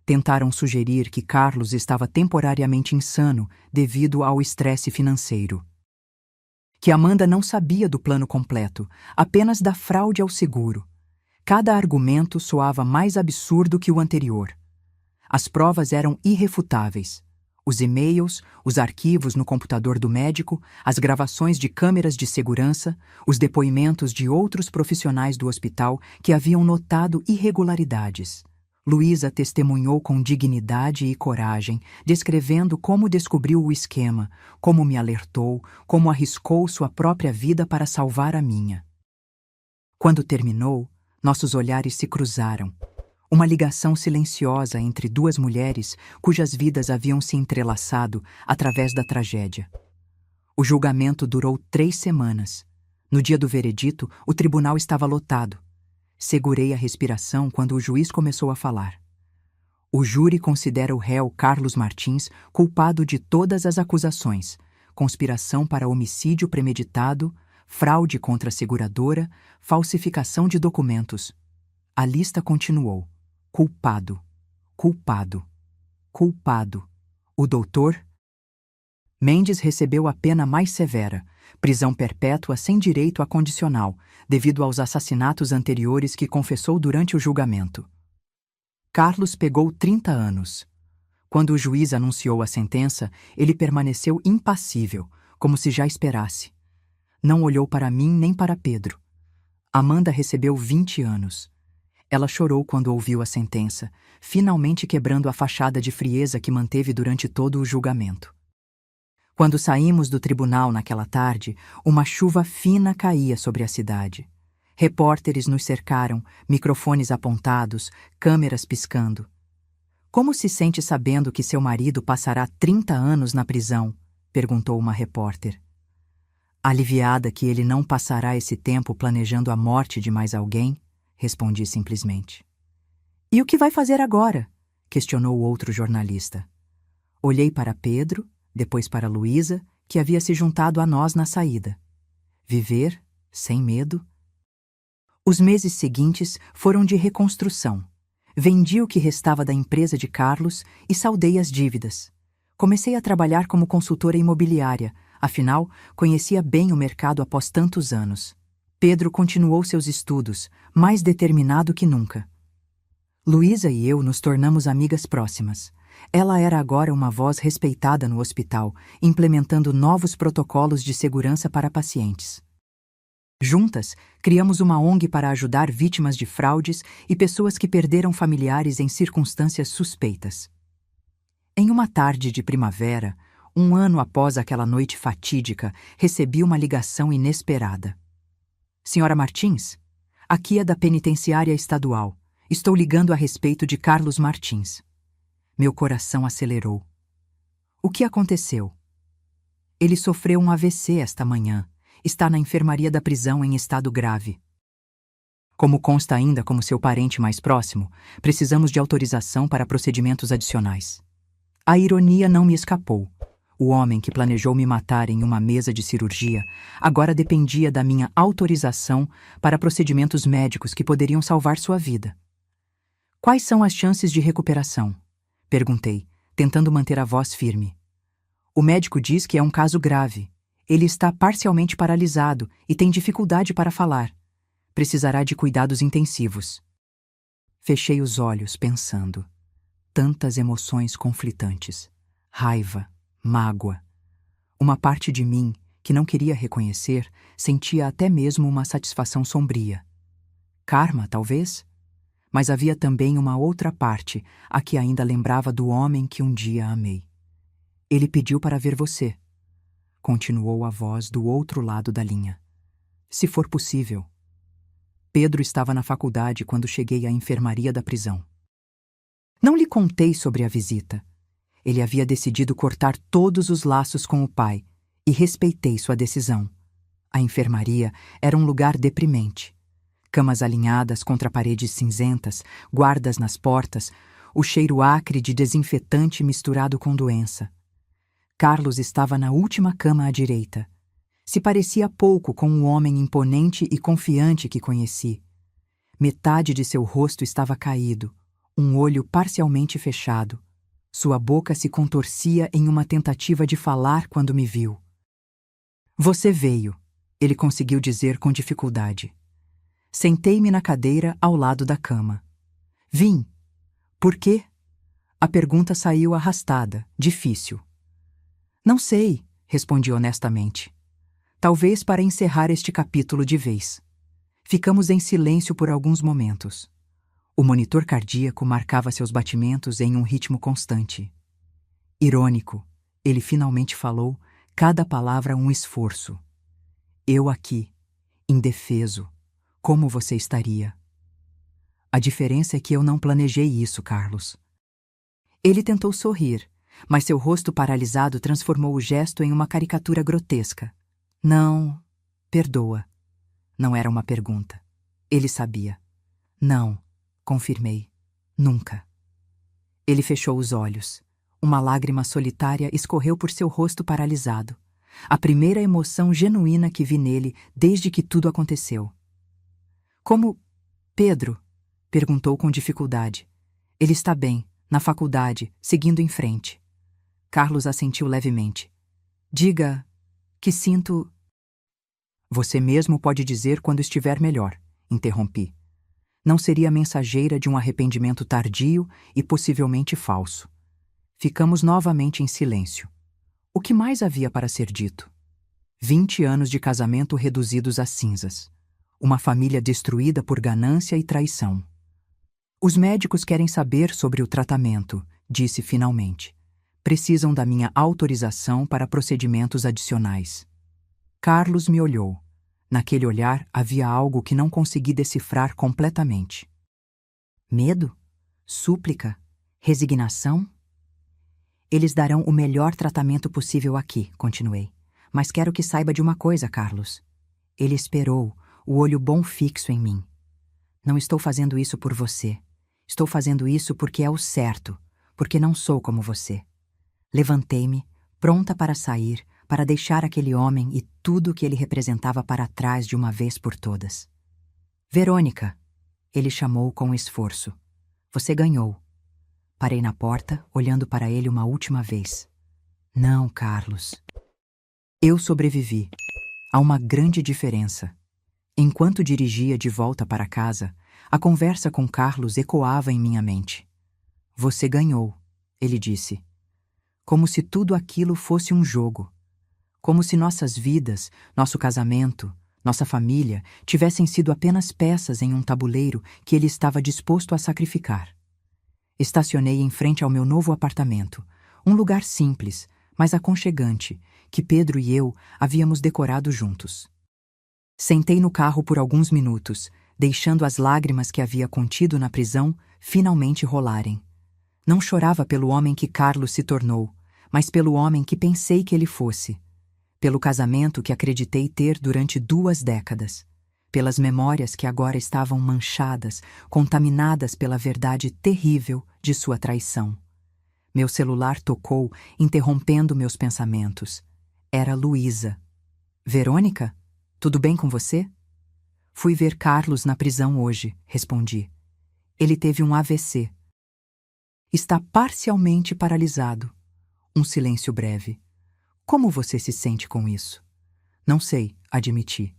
S1: Tentaram sugerir que Carlos estava temporariamente insano devido ao estresse financeiro. Que Amanda não sabia do plano completo, apenas da fraude ao seguro. Cada argumento soava mais absurdo que o anterior. As provas eram irrefutáveis. Os e-mails, os arquivos no computador do médico, as gravações de câmeras de segurança, os depoimentos de outros profissionais do hospital que haviam notado irregularidades. Luísa testemunhou com dignidade e coragem, descrevendo como descobriu o esquema, como me alertou, como arriscou sua própria vida para salvar a minha. Quando terminou, nossos olhares se cruzaram. Uma ligação silenciosa entre 2 mulheres cujas vidas haviam se entrelaçado através da tragédia. O julgamento durou 3 semanas. No dia do veredito, o tribunal estava lotado. Segurei a respiração quando o juiz começou a falar. O júri considera o réu Carlos Martins culpado de todas as acusações: conspiração para homicídio premeditado, fraude contra a seguradora, falsificação de documentos. A lista continuou. Culpado, culpado, culpado. O doutor Mendes recebeu a pena mais severa, prisão perpétua sem direito a condicional, devido aos assassinatos anteriores que confessou durante o julgamento. Carlos pegou 30 anos. Quando o juiz anunciou a sentença, ele permaneceu impassível, como se já esperasse. Não olhou para mim nem para Pedro. Amanda recebeu 20 anos. Ela chorou quando ouviu a sentença, finalmente quebrando a fachada de frieza que manteve durante todo o julgamento. Quando saímos do tribunal naquela tarde, uma chuva fina caía sobre a cidade. Repórteres nos cercaram, microfones apontados, câmeras piscando. Como se sente sabendo que seu marido passará 30 anos na prisão? Perguntou uma repórter. Aliviada que ele não passará esse tempo planejando a morte de mais alguém, respondi simplesmente. E o que vai fazer agora? Questionou o outro jornalista. Olhei para Pedro, depois para Luísa, que havia se juntado a nós na saída. Viver, sem medo. Os meses seguintes foram de reconstrução. Vendi o que restava da empresa de Carlos e saldei as dívidas. Comecei a trabalhar como consultora imobiliária, afinal, conhecia bem o mercado após tantos anos. Pedro continuou seus estudos, mais determinado que nunca. Luísa e eu nos tornamos amigas próximas. Ela era agora uma voz respeitada no hospital, implementando novos protocolos de segurança para pacientes. Juntas, criamos uma ONG para ajudar vítimas de fraudes e pessoas que perderam familiares em circunstâncias suspeitas. Em uma tarde de primavera, 1 ano após aquela noite fatídica, recebi uma ligação inesperada. Senhora Martins, aqui é da penitenciária estadual. Estou ligando a respeito de Carlos Martins. Meu coração acelerou. O que aconteceu? Ele sofreu um AVC esta manhã. Está na enfermaria da prisão em estado grave. Como consta ainda como seu parente mais próximo, precisamos de autorização para procedimentos adicionais. A ironia não me escapou. O homem que planejou me matar em uma mesa de cirurgia agora dependia da minha autorização para procedimentos médicos que poderiam salvar sua vida. Quais são as chances de recuperação? Perguntei, tentando manter a voz firme. O médico diz que é um caso grave. Ele está parcialmente paralisado e tem dificuldade para falar. Precisará de cuidados intensivos. Fechei os olhos, pensando. Tantas emoções conflitantes. Raiva, mágoa. Uma parte de mim, que não queria reconhecer, sentia até mesmo uma satisfação sombria. Karma, talvez? Mas havia também uma outra parte, a que ainda lembrava do homem que um dia amei. Ele pediu para ver você. Continuou a voz do outro lado da linha. Se for possível. Pedro estava na faculdade quando cheguei à enfermaria da prisão. Não lhe contei sobre a visita. Ele havia decidido cortar todos os laços com o pai, e respeitei sua decisão. A enfermaria era um lugar deprimente. Camas alinhadas contra paredes cinzentas, guardas nas portas, o cheiro acre de desinfetante misturado com doença. Carlos estava na última cama à direita. Se parecia pouco com o homem imponente e confiante que conheci. Metade de seu rosto estava caído, um olho parcialmente fechado. Sua boca se contorcia em uma tentativa de falar quando me viu. Você veio, ele conseguiu dizer com dificuldade. Sentei-me na cadeira ao lado da cama. Vim. Por quê? A pergunta saiu arrastada, difícil. Não sei, respondi honestamente. Talvez para encerrar este capítulo de vez. Ficamos em silêncio por alguns momentos. O monitor cardíaco marcava seus batimentos em um ritmo constante. Irônico, ele finalmente falou, cada palavra um esforço. Eu aqui, indefeso, como você estaria? A diferença é que eu não planejei isso, Carlos. Ele tentou sorrir, mas seu rosto paralisado transformou o gesto em uma caricatura grotesca. Não, perdoa. Não era uma pergunta. Ele sabia. Não, confirmei. Nunca. Ele fechou os olhos. Uma lágrima solitária escorreu por seu rosto paralisado. A primeira emoção genuína que vi nele desde que tudo aconteceu. Como Pedro? Perguntou com dificuldade. Ele está bem, na faculdade, seguindo em frente. Carlos assentiu levemente. Diga que sinto... Você mesmo pode dizer quando estiver melhor, interrompi. Não seria mensageira de um arrependimento tardio e possivelmente falso. Ficamos novamente em silêncio. O que mais havia para ser dito? 20 anos de casamento reduzidos a cinzas. Uma família destruída por ganância e traição. Os médicos querem saber sobre o tratamento, disse finalmente. Precisam da minha autorização para procedimentos adicionais. Carlos me olhou. Naquele olhar havia algo que não consegui decifrar completamente. Medo? Súplica? Resignação? Eles darão o melhor tratamento possível aqui, continuei. Mas quero que saiba de uma coisa, Carlos. Ele esperou, o olho bom fixo em mim. Não estou fazendo isso por você. Estou fazendo isso porque é o certo, porque não sou como você. Levantei-me, pronta para sair, para deixar aquele homem e tudo o que ele representava para trás de uma vez por todas. Verônica, ele chamou com esforço. Você ganhou. Parei na porta, olhando para ele uma última vez. Não, Carlos. Eu sobrevivi. Há uma grande diferença. Enquanto dirigia de volta para casa, a conversa com Carlos ecoava em minha mente. Você ganhou, ele disse. Como se tudo aquilo fosse um jogo. Como se nossas vidas, nosso casamento, nossa família tivessem sido apenas peças em um tabuleiro que ele estava disposto a sacrificar. Estacionei em frente ao meu novo apartamento, um lugar simples, mas aconchegante, que Pedro e eu havíamos decorado juntos. Sentei no carro por alguns minutos, deixando as lágrimas que havia contido na prisão finalmente rolarem. Não chorava pelo homem que Carlos se tornou, mas pelo homem que pensei que ele fosse. Pelo casamento que acreditei ter durante 2 décadas. pelas memórias que agora estavam manchadas, contaminadas pela verdade terrível de sua traição. Meu celular tocou, interrompendo meus pensamentos. Era Luísa. Verônica? Tudo bem com você? Fui ver Carlos na prisão hoje, respondi. Ele teve um AVC. Está parcialmente paralisado. Um silêncio breve. Como você se sente com isso? Não sei, admiti.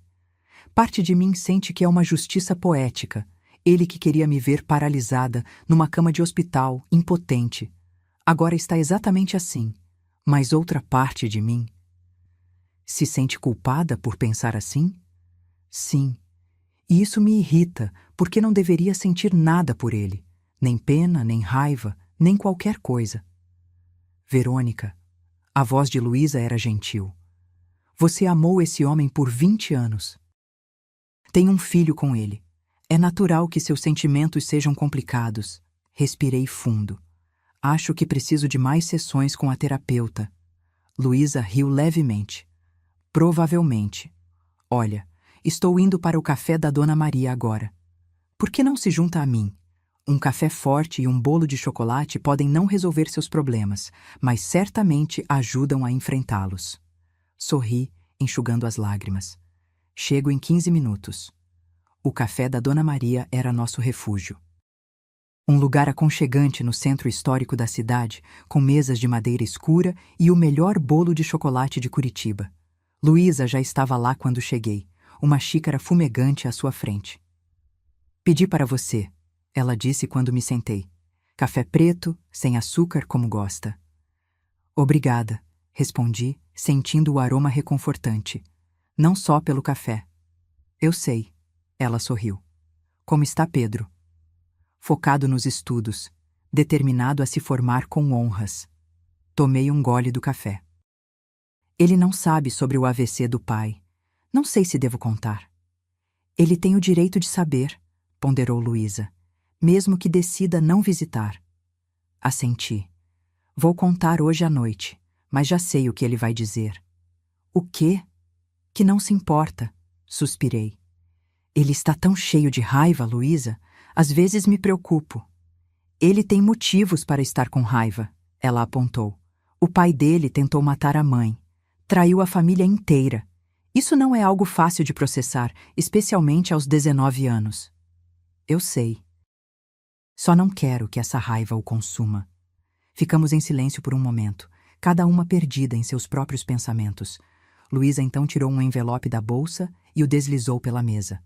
S1: Parte de mim sente que é uma justiça poética. Ele que queria me ver paralisada, numa cama de hospital, impotente. Agora está exatamente assim. Mas outra parte de mim... Se sente culpada por pensar assim? Sim. E isso me irrita, porque não deveria sentir nada por ele. Nem pena, nem raiva, nem qualquer coisa. Verônica, a voz de Luísa era gentil. Você amou esse homem por 20 anos. Tem um filho com ele. É natural que seus sentimentos sejam complicados. Respirei fundo. Acho que preciso de mais sessões com a terapeuta. Luísa riu levemente. Provavelmente. Olha, estou indo para o café da Dona Maria agora. Por que não se junta a mim? Um café forte e um bolo de chocolate podem não resolver seus problemas, mas certamente ajudam a enfrentá-los. Sorri, enxugando as lágrimas. Chego em 15 minutos. O café da Dona Maria era nosso refúgio. Um lugar aconchegante no centro histórico da cidade, com mesas de madeira escura e o melhor bolo de chocolate de Curitiba. Luísa já estava lá quando cheguei, uma xícara fumegante à sua frente. Pedi para você, ela disse quando me sentei. Café preto, sem açúcar como gosta. Obrigada, respondi, sentindo o aroma reconfortante. Não só pelo café. Eu sei, ela sorriu. Como está Pedro? Focado nos estudos, determinado a se formar com honras. Tomei um gole do café. Ele não sabe sobre o AVC do pai. Não sei se devo contar. Ele tem o direito de saber, ponderou Luísa, mesmo que decida não visitar. Assenti. Vou contar hoje à noite, mas já sei o que ele vai dizer. O quê? Que não se importa, suspirei. Ele está tão cheio de raiva, Luísa. Às vezes me preocupo. Ele tem motivos para estar com raiva, ela apontou. O pai dele tentou matar a mãe. Traiu a família inteira. Isso não é algo fácil de processar, especialmente aos 19 anos. Eu sei. Só não quero que essa raiva o consuma. Ficamos em silêncio por um momento, cada uma perdida em seus próprios pensamentos. Luísa então tirou um envelope da bolsa e o deslizou pela mesa.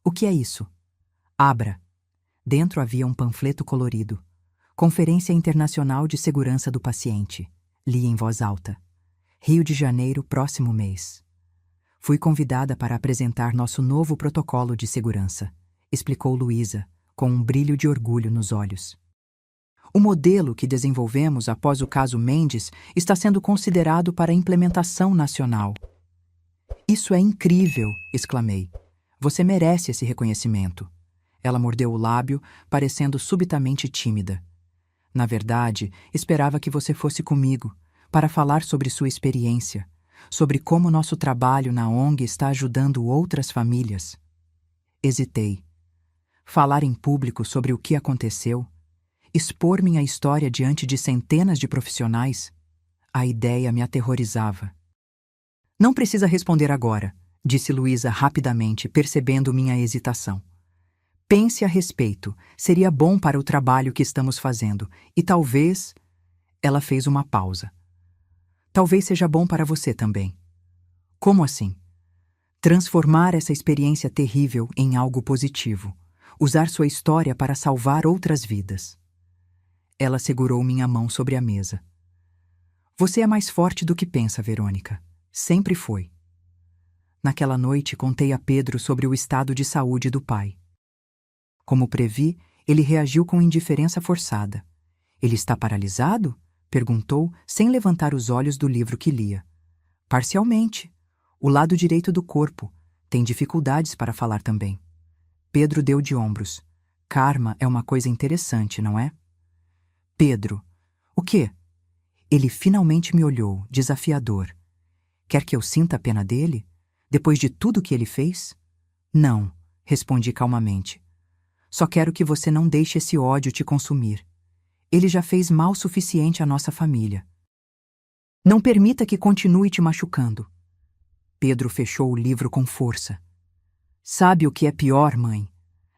S1: O que é isso? Abra. Dentro havia um panfleto colorido. Conferência Internacional de Segurança do Paciente. Li em voz alta. Rio de Janeiro, próximo mês. Fui convidada para apresentar nosso novo protocolo de segurança, explicou Luísa, com um brilho de orgulho nos olhos. O modelo que desenvolvemos após o caso Mendes está sendo considerado para implementação nacional. Isso é incrível, exclamei. Você merece esse reconhecimento. Ela mordeu o lábio, parecendo subitamente tímida. Na verdade, esperava que você fosse comigo, para falar sobre sua experiência, sobre como nosso trabalho na ONG está ajudando outras famílias. Hesitei. Falar em público sobre o que aconteceu, expor minha história diante de centenas de profissionais, a ideia me aterrorizava. Não precisa responder agora, disse Luísa rapidamente, percebendo minha hesitação. Pense a respeito, seria bom para o trabalho que estamos fazendo, e talvez... Ela fez uma pausa. Talvez seja bom para você também. Como assim? Transformar essa experiência terrível em algo positivo. Usar sua história para salvar outras vidas. Ela segurou minha mão sobre a mesa. Você é mais forte do que pensa, Verônica. Sempre foi. Naquela noite contei a Pedro sobre o estado de saúde do pai. Como previ, ele reagiu com indiferença forçada. Ele está paralisado? Perguntou, sem levantar os olhos do livro que lia. Parcialmente. O lado direito do corpo. Tem dificuldades para falar também. Pedro deu de ombros. Karma é uma coisa interessante, não é? Pedro. O quê? Ele finalmente me olhou, desafiador. Quer que eu sinta a pena dele? Depois de tudo que ele fez? Não, respondi calmamente. Só quero que você não deixe esse ódio te consumir. Ele já fez mal suficiente à nossa família. Não permita que continue te machucando. Pedro fechou o livro com força. Sabe o que é pior, mãe?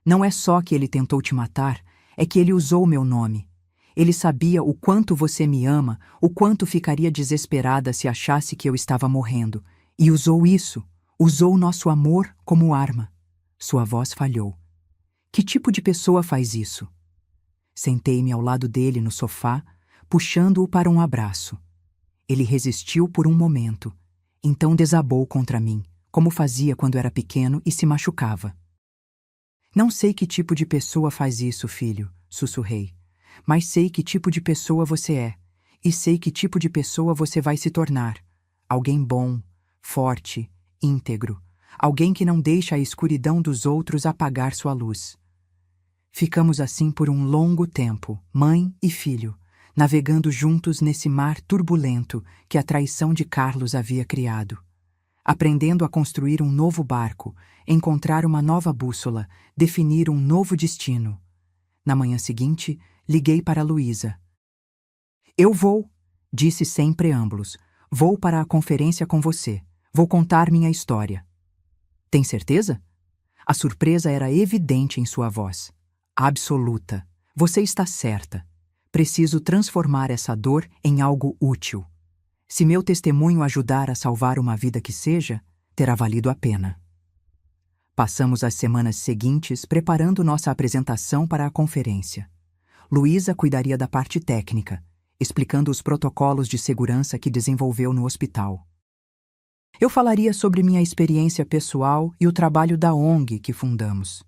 S1: Não é só que ele tentou te matar, é que ele usou meu nome. Ele sabia o quanto você me ama, o quanto ficaria desesperada se achasse que eu estava morrendo. E usou isso, usou nosso amor como arma. Sua voz falhou. Que tipo de pessoa faz isso? Sentei-me ao lado dele no sofá, puxando-o para um abraço. Ele resistiu por um momento, então desabou contra mim, como fazia quando era pequeno e se machucava. Não sei que tipo de pessoa faz isso, filho, sussurrei. Mas sei que tipo de pessoa você é, e sei que tipo de pessoa você vai se tornar. Alguém bom, forte, íntegro. Alguém que não deixa a escuridão dos outros apagar sua luz. Ficamos assim por um longo tempo, mãe e filho, navegando juntos nesse mar turbulento que a traição de Carlos havia criado. Aprendendo a construir um novo barco, encontrar uma nova bússola, definir um novo destino. Na manhã seguinte, liguei para Luísa. Eu vou, disse sem preâmbulos. Vou para a conferência com você. Vou contar minha história. Tem certeza? A surpresa era evidente em sua voz. Absoluta. Você está certa. Preciso transformar essa dor em algo útil. Se meu testemunho ajudar a salvar uma vida que seja, terá valido a pena. Passamos as semanas seguintes preparando nossa apresentação para a conferência. Luísa cuidaria da parte técnica, explicando os protocolos de segurança que desenvolveu no hospital. Eu falaria sobre minha experiência pessoal e o trabalho da ONG que fundamos.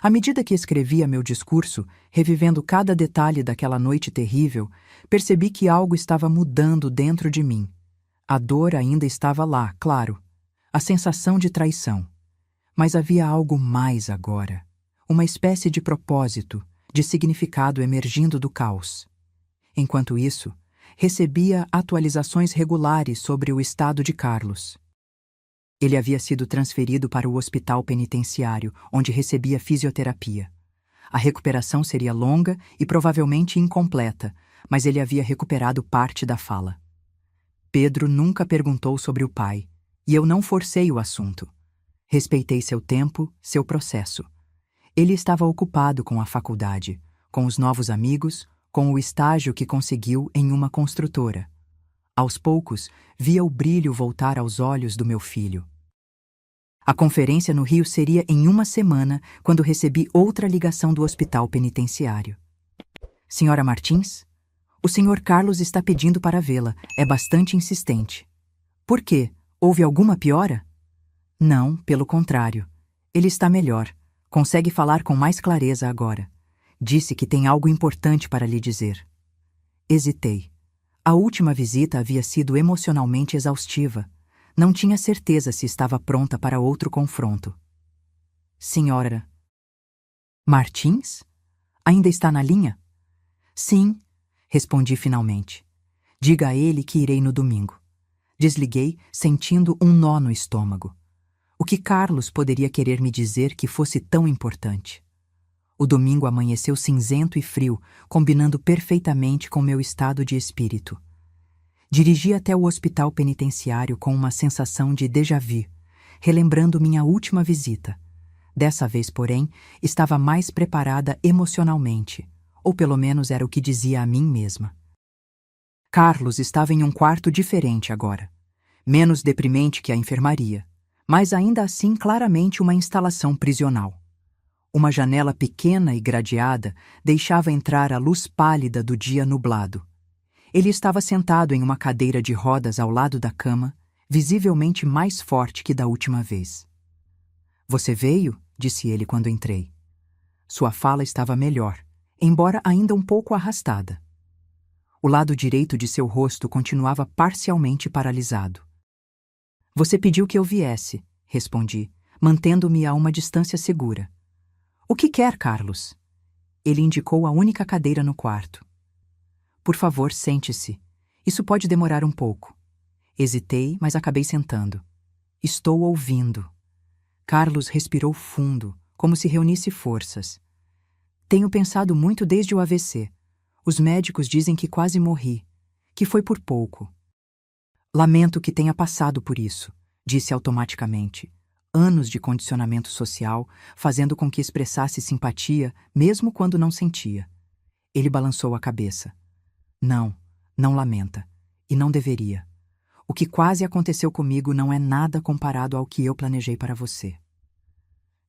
S1: À medida que escrevia meu discurso, revivendo cada detalhe daquela noite terrível, percebi que algo estava mudando dentro de mim. A dor ainda estava lá, claro. A sensação de traição. Mas havia algo mais agora. Uma espécie de propósito, de significado emergindo do caos. Enquanto isso, recebia atualizações regulares sobre o estado de Carlos. Ele havia sido transferido para o hospital penitenciário, onde recebia fisioterapia. A recuperação seria longa e provavelmente incompleta, mas ele havia recuperado parte da fala. Pedro nunca perguntou sobre o pai, e eu não forcei o assunto. Respeitei seu tempo, seu processo. Ele estava ocupado com a faculdade, com os novos amigos, com o estágio que conseguiu em uma construtora. Aos poucos, via o brilho voltar aos olhos do meu filho. A conferência no Rio seria em uma semana, quando recebi outra ligação do hospital penitenciário. Senhora Martins? O senhor Carlos está pedindo para vê-la. É bastante insistente. Por quê? Houve alguma piora? Não, pelo contrário. Ele está melhor. Consegue falar com mais clareza agora. Disse que tem algo importante para lhe dizer. Hesitei. A última visita havia sido emocionalmente exaustiva. Não tinha certeza se estava pronta para outro confronto. Senhora Martins? Ainda está na linha? Sim, respondi finalmente. Diga a ele que irei no domingo. Desliguei, sentindo um nó no estômago. O que Carlos poderia querer me dizer que fosse tão importante? O domingo amanheceu cinzento e frio, combinando perfeitamente com meu estado de espírito. Dirigi até o hospital penitenciário com uma sensação de déjà-vu, relembrando minha última visita. Dessa vez, porém, estava mais preparada emocionalmente, ou pelo menos era o que dizia a mim mesma. Carlos estava em um quarto diferente agora, menos deprimente que a enfermaria, mas ainda assim claramente uma instalação prisional. Uma janela pequena e gradeada deixava entrar a luz pálida do dia nublado. Ele estava sentado em uma cadeira de rodas ao lado da cama, visivelmente mais forte que da última vez. Você veio? Disse ele quando entrei. Sua fala estava melhor, embora ainda um pouco arrastada. O lado direito de seu rosto continuava parcialmente paralisado. Você pediu que eu viesse, respondi, mantendo-me a uma distância segura. O que quer, Carlos? Ele indicou a única cadeira no quarto. Por favor, sente-se. Isso pode demorar um pouco. Hesitei, mas acabei sentando. Estou ouvindo. Carlos respirou fundo, como se reunisse forças. Tenho pensado muito desde o AVC. Os médicos dizem que quase morri, que foi por pouco. Lamento que tenha passado por isso, disse automaticamente. Anos de condicionamento social, fazendo com que expressasse simpatia, mesmo quando não sentia. Ele balançou a cabeça. Não, não lamenta. E não deveria. O que quase aconteceu comigo não é nada comparado ao que eu planejei para você.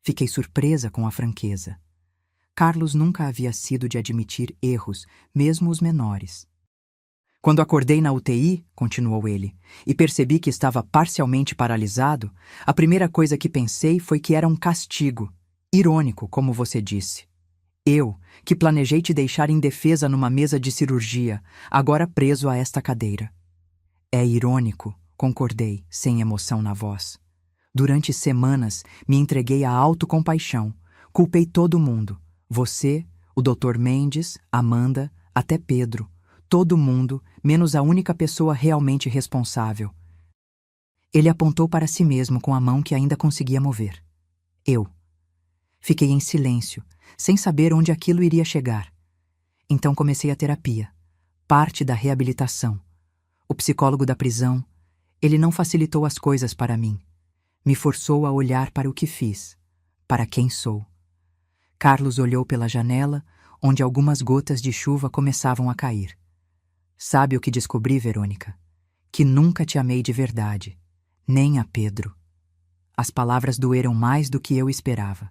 S1: Fiquei surpresa com a franqueza. Carlos nunca havia sido de admitir erros, mesmo os menores. Quando acordei na UTI, continuou ele, e percebi que estava parcialmente paralisado, a primeira coisa que pensei foi que era um castigo, irônico, como você disse. Eu, que planejei te deixar indefesa numa mesa de cirurgia, agora preso a esta cadeira. É irônico, concordei, sem emoção na voz. Durante semanas, me entreguei à autocompaixão, culpei todo mundo, você, o Dr. Mendes, Amanda, até Pedro, todo mundo, menos a única pessoa realmente responsável. Ele apontou para si mesmo com a mão que ainda conseguia mover. Eu. Fiquei em silêncio, sem saber onde aquilo iria chegar. Então comecei a terapia, parte da reabilitação. O psicólogo da prisão, ele não facilitou as coisas para mim. Me forçou a olhar para o que fiz, para quem sou. Carlos olhou pela janela, onde algumas gotas de chuva começavam a cair. Sabe o que descobri, Verônica? Que nunca te amei de verdade, nem a Pedro. As palavras doeram mais do que eu esperava.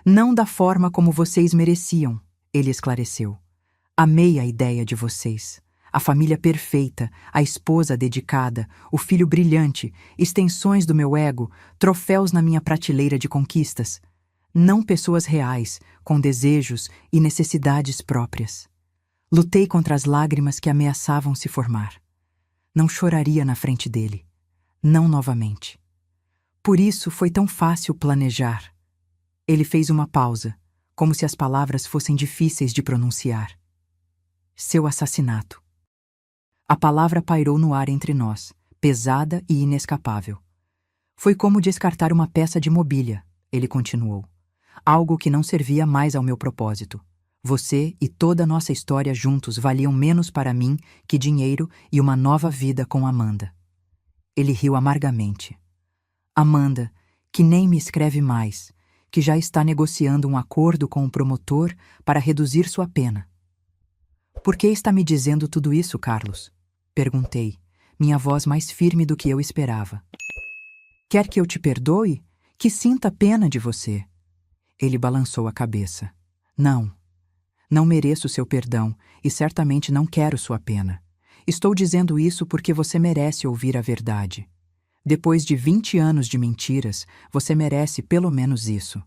S1: Não da forma como vocês mereciam, ele esclareceu. Amei a ideia de vocês. A família perfeita, a esposa dedicada, o filho brilhante, extensões do meu ego, troféus na minha prateleira de conquistas. Não pessoas reais, com desejos e necessidades próprias. Lutei contra as lágrimas que ameaçavam se formar. Não choraria na frente dele. Não novamente. Por isso foi tão fácil planejar. Ele fez uma pausa, como se as palavras fossem difíceis de pronunciar. Seu assassinato. A palavra pairou no ar entre nós, pesada e inescapável. Foi como descartar uma peça de mobília, ele continuou. Algo que não servia mais ao meu propósito. Você e toda a nossa história juntos valiam menos para mim que dinheiro e uma nova vida com Amanda. Ele riu amargamente. Amanda, que nem me escreve mais, que já está negociando um acordo com o promotor para reduzir sua pena. Por que está me dizendo tudo isso, Carlos? Perguntei, minha voz mais firme do que eu esperava. Quer que eu te perdoe? Que sinta pena de você? Ele balançou a cabeça. Não. Não mereço seu perdão e certamente não quero sua pena. Estou dizendo isso porque você merece ouvir a verdade. Depois de 20 anos de mentiras, você merece pelo menos isso.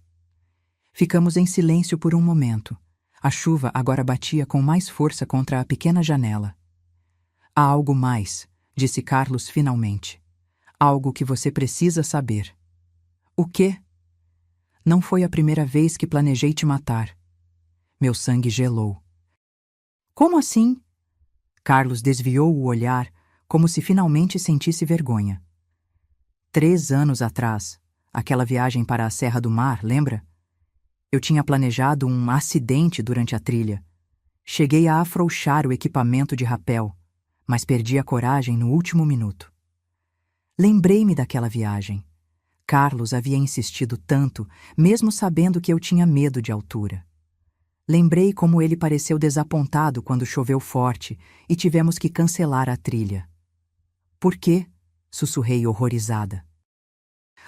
S1: Ficamos em silêncio por um momento. A chuva agora batia com mais força contra a pequena janela. Há algo mais, disse Carlos finalmente. Algo que você precisa saber. O quê? Não foi a primeira vez que planejei te matar. Meu sangue gelou. Como assim? Carlos desviou o olhar, como se finalmente sentisse vergonha. 3 anos atrás, aquela viagem para a Serra do Mar, lembra? Eu tinha planejado um acidente durante a trilha. Cheguei a afrouxar o equipamento de rapel, mas perdi a coragem no último minuto. Lembrei-me daquela viagem. Carlos havia insistido tanto, mesmo sabendo que eu tinha medo de altura. Lembrei como ele pareceu desapontado quando choveu forte e tivemos que cancelar a trilha. Por quê? Sussurrei horrorizada.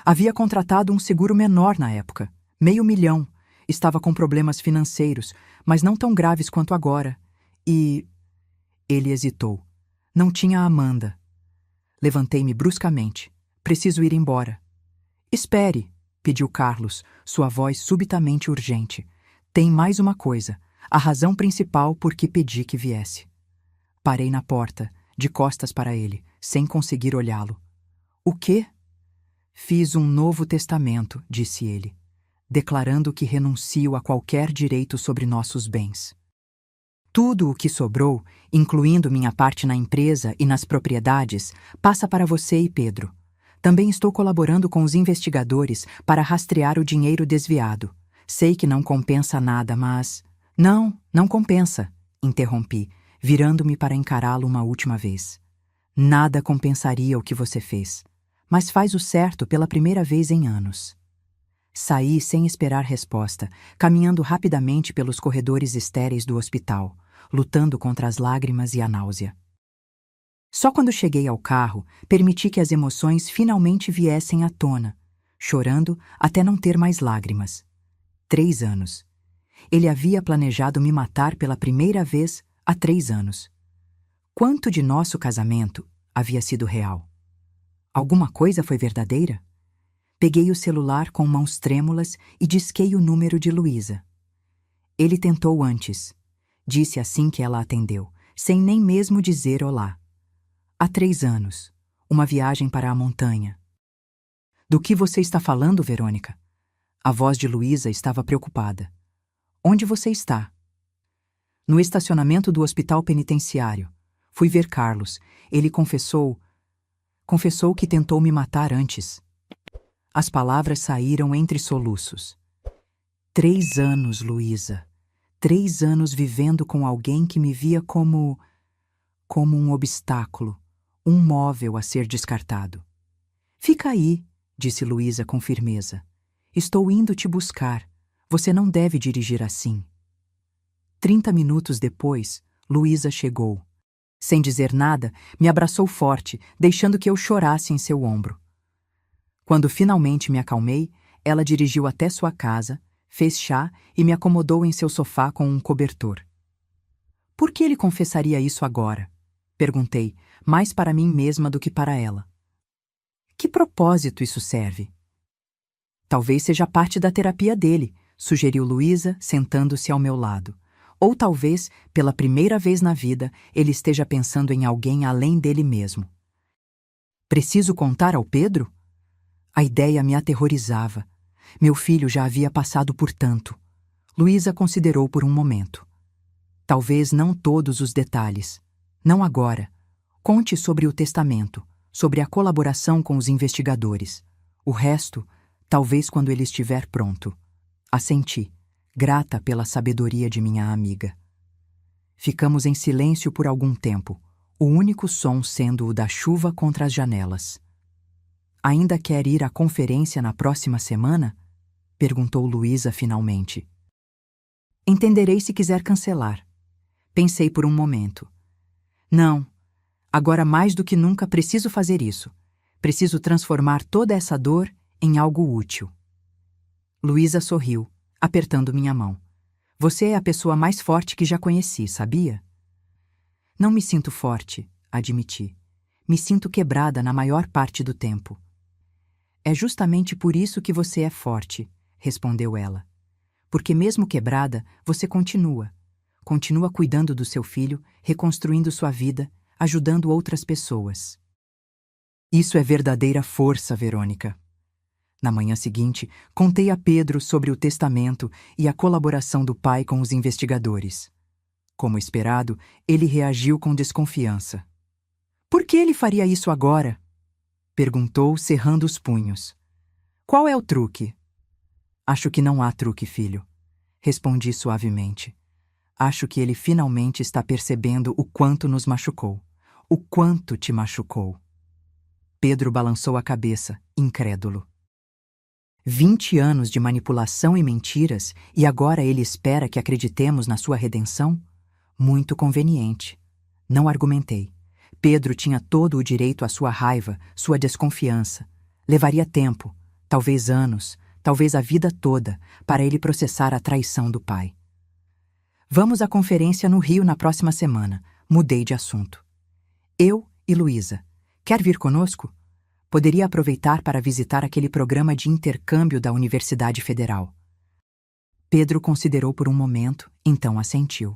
S1: Havia contratado um seguro menor na época, R$500.000. Estava com problemas financeiros, mas não tão graves quanto agora. E... Ele hesitou. Não tinha a Amanda. Levantei-me bruscamente. Preciso ir embora. Espere, pediu Carlos, sua voz subitamente urgente. Tem mais uma coisa, a razão principal por que pedi que viesse. Parei na porta, de costas para ele, sem conseguir olhá-lo. O quê? Fiz um novo testamento, disse ele, declarando que renuncio a qualquer direito sobre nossos bens. Tudo o que sobrou, incluindo minha parte na empresa e nas propriedades, passa para você e Pedro. Também estou colaborando com os investigadores para rastrear o dinheiro desviado. Sei que não compensa nada, mas... Não compensa, interrompi, virando-me para encará-lo uma última vez. Nada compensaria o que você fez, mas faz o certo pela primeira vez em anos. Saí sem esperar resposta, caminhando rapidamente pelos corredores estéreis do hospital, lutando contra as lágrimas e a náusea. Só quando cheguei ao carro, permiti que as emoções finalmente viessem à tona, chorando até não ter mais lágrimas. 3 anos. Ele havia planejado me matar pela primeira vez há 3 anos. Quanto de nosso casamento havia sido real? Alguma coisa foi verdadeira? Peguei o celular com mãos trêmulas e disquei o número de Luísa. Ele tentou antes. Disse assim que ela atendeu, sem nem mesmo dizer olá. Há 3 anos. Uma viagem para a montanha. Do que você está falando, Verônica? A voz de Luísa estava preocupada. Onde você está? No estacionamento do hospital penitenciário. Fui ver Carlos. Ele confessou que tentou me matar antes. As palavras saíram entre soluços. 3 anos, Luísa. 3 anos vivendo com alguém que me via como um obstáculo, um móvel a ser descartado. Fica aí, disse Luísa com firmeza. Estou indo te buscar. Você não deve dirigir assim. 30 minutos depois, Luísa chegou. Sem dizer nada, me abraçou forte, deixando que eu chorasse em seu ombro. Quando finalmente me acalmei, ela dirigiu até sua casa, fez chá e me acomodou em seu sofá com um cobertor. Por que ele confessaria isso agora? Perguntei, mais para mim mesma do que para ela. Que propósito isso serve? Talvez seja parte da terapia dele, sugeriu Luísa, sentando-se ao meu lado. Ou talvez, pela primeira vez na vida, ele esteja pensando em alguém além dele mesmo. Preciso contar ao Pedro? A ideia me aterrorizava. Meu filho já havia passado por tanto. Luísa considerou por um momento. Talvez não todos os detalhes. Não agora. Conte sobre o testamento, sobre a colaboração com os investigadores. O resto, talvez quando ele estiver pronto. Assenti, grata pela sabedoria de minha amiga. Ficamos em silêncio por algum tempo, o único som sendo o da chuva contra as janelas. Ainda quer ir à conferência na próxima semana? Perguntou Luísa finalmente. Entenderei se quiser cancelar. Pensei por um momento. Não, agora mais do que nunca preciso fazer isso. Preciso transformar toda essa dor em algo útil. Luísa sorriu, apertando minha mão. Você é a pessoa mais forte que já conheci, sabia? Não me sinto forte, admiti. Me sinto quebrada na maior parte do tempo. É justamente por isso que você é forte, respondeu ela. Porque mesmo quebrada, você continua. Continua cuidando do seu filho, reconstruindo sua vida, ajudando outras pessoas. Isso é verdadeira força, Verônica. Na manhã seguinte, contei a Pedro sobre o testamento e a colaboração do pai com os investigadores. Como esperado, ele reagiu com desconfiança. Por que ele faria isso agora? Perguntou, cerrando os punhos. Qual é o truque? Acho que não há truque, filho. Respondi suavemente. Acho que ele finalmente está percebendo o quanto nos machucou. O quanto te machucou. Pedro balançou a cabeça, incrédulo. 20 anos de manipulação e mentiras, e agora ele espera que acreditemos na sua redenção? Muito conveniente. Não argumentei. Pedro tinha todo o direito à sua raiva, sua desconfiança. Levaria tempo, talvez anos, talvez a vida toda, para ele processar a traição do pai. Vamos à conferência no Rio na próxima semana. Mudei de assunto. Eu e Luísa. Quer vir conosco? Poderia aproveitar para visitar aquele programa de intercâmbio da Universidade Federal. Pedro considerou por um momento, então assentiu.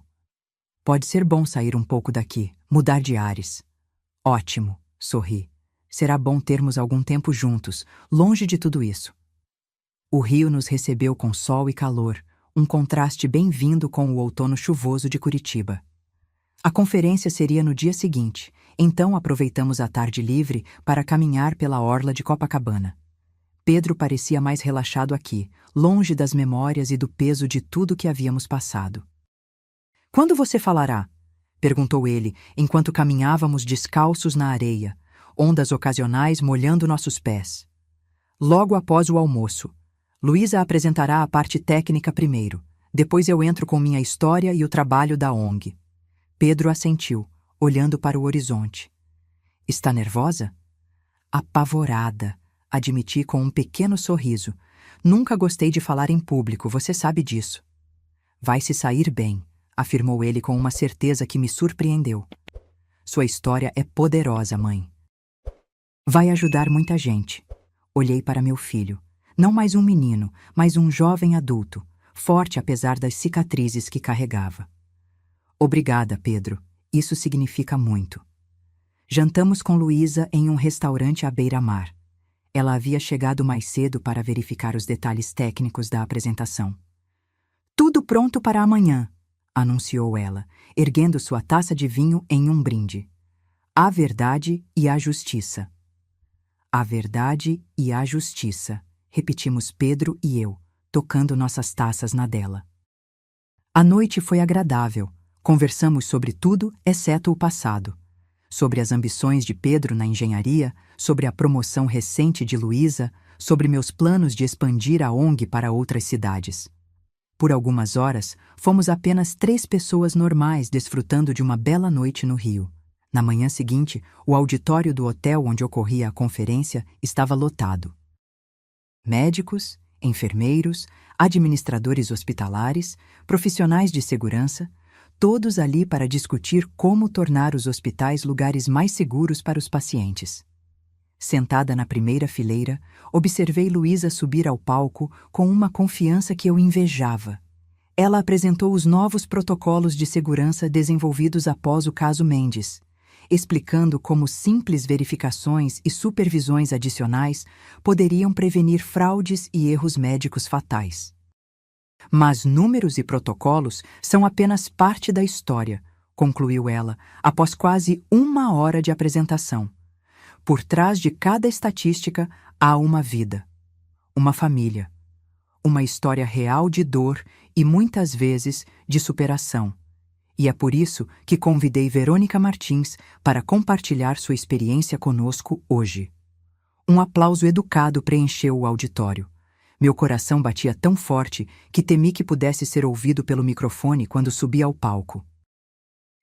S1: Pode ser bom sair um pouco daqui, mudar de ares. Ótimo, sorri. Será bom termos algum tempo juntos, longe de tudo isso. O Rio nos recebeu com sol e calor, um contraste bem-vindo com o outono chuvoso de Curitiba. A conferência seria no dia seguinte, Então aproveitamos a tarde livre para caminhar pela orla de Copacabana. Pedro parecia mais relaxado aqui, longe das memórias e do peso de tudo que havíamos passado. "Quando você falará?" perguntou ele, enquanto caminhávamos descalços na areia, ondas ocasionais molhando nossos pés. "Logo após o almoço. Luísa apresentará a parte técnica primeiro. Depois eu entro com minha história e o trabalho da ONG." Pedro assentiu, olhando para o horizonte. "Está nervosa?" "Apavorada", admiti com um pequeno sorriso. "Nunca gostei de falar em público, você sabe disso." "Vai se sair bem", afirmou ele com uma certeza que me surpreendeu. "Sua história é poderosa, mãe. Vai ajudar muita gente." Olhei para meu filho. Não mais um menino, mas um jovem adulto, forte apesar das cicatrizes que carregava. "Obrigada, Pedro. Isso significa muito." Jantamos com Luísa em um restaurante à beira-mar. Ela havia chegado mais cedo para verificar os detalhes técnicos da apresentação. "Tudo pronto para amanhã", anunciou ela, erguendo sua taça de vinho em um brinde. "A verdade e a justiça." "A verdade e a justiça", repetimos Pedro e eu, tocando nossas taças na dela. A noite foi agradável. Conversamos sobre tudo, exceto o passado. Sobre as ambições de Pedro na engenharia, sobre a promoção recente de Luísa, sobre meus planos de expandir a ONG para outras cidades. Por algumas horas, fomos apenas 3 pessoas normais desfrutando de uma bela noite no Rio. Na manhã seguinte, o auditório do hotel onde ocorria a conferência estava lotado. Médicos, enfermeiros, administradores hospitalares, profissionais de segurança, todos ali para discutir como tornar os hospitais lugares mais seguros para os pacientes. Sentada na primeira fileira, observei Luísa subir ao palco com uma confiança que eu invejava. Ela apresentou os novos protocolos de segurança desenvolvidos após o caso Mendes, explicando como simples verificações e supervisões adicionais poderiam prevenir fraudes e erros médicos fatais. "Mas números e protocolos são apenas parte da história", concluiu ela, após quase 1 hora de apresentação. "Por trás de cada estatística há uma vida, uma família, uma história real de dor e, muitas vezes, de superação. E é por isso que convidei Verônica Martins para compartilhar sua experiência conosco hoje." Um aplauso educado preencheu o auditório. Meu coração batia tão forte que temi que pudesse ser ouvido pelo microfone quando subi ao palco.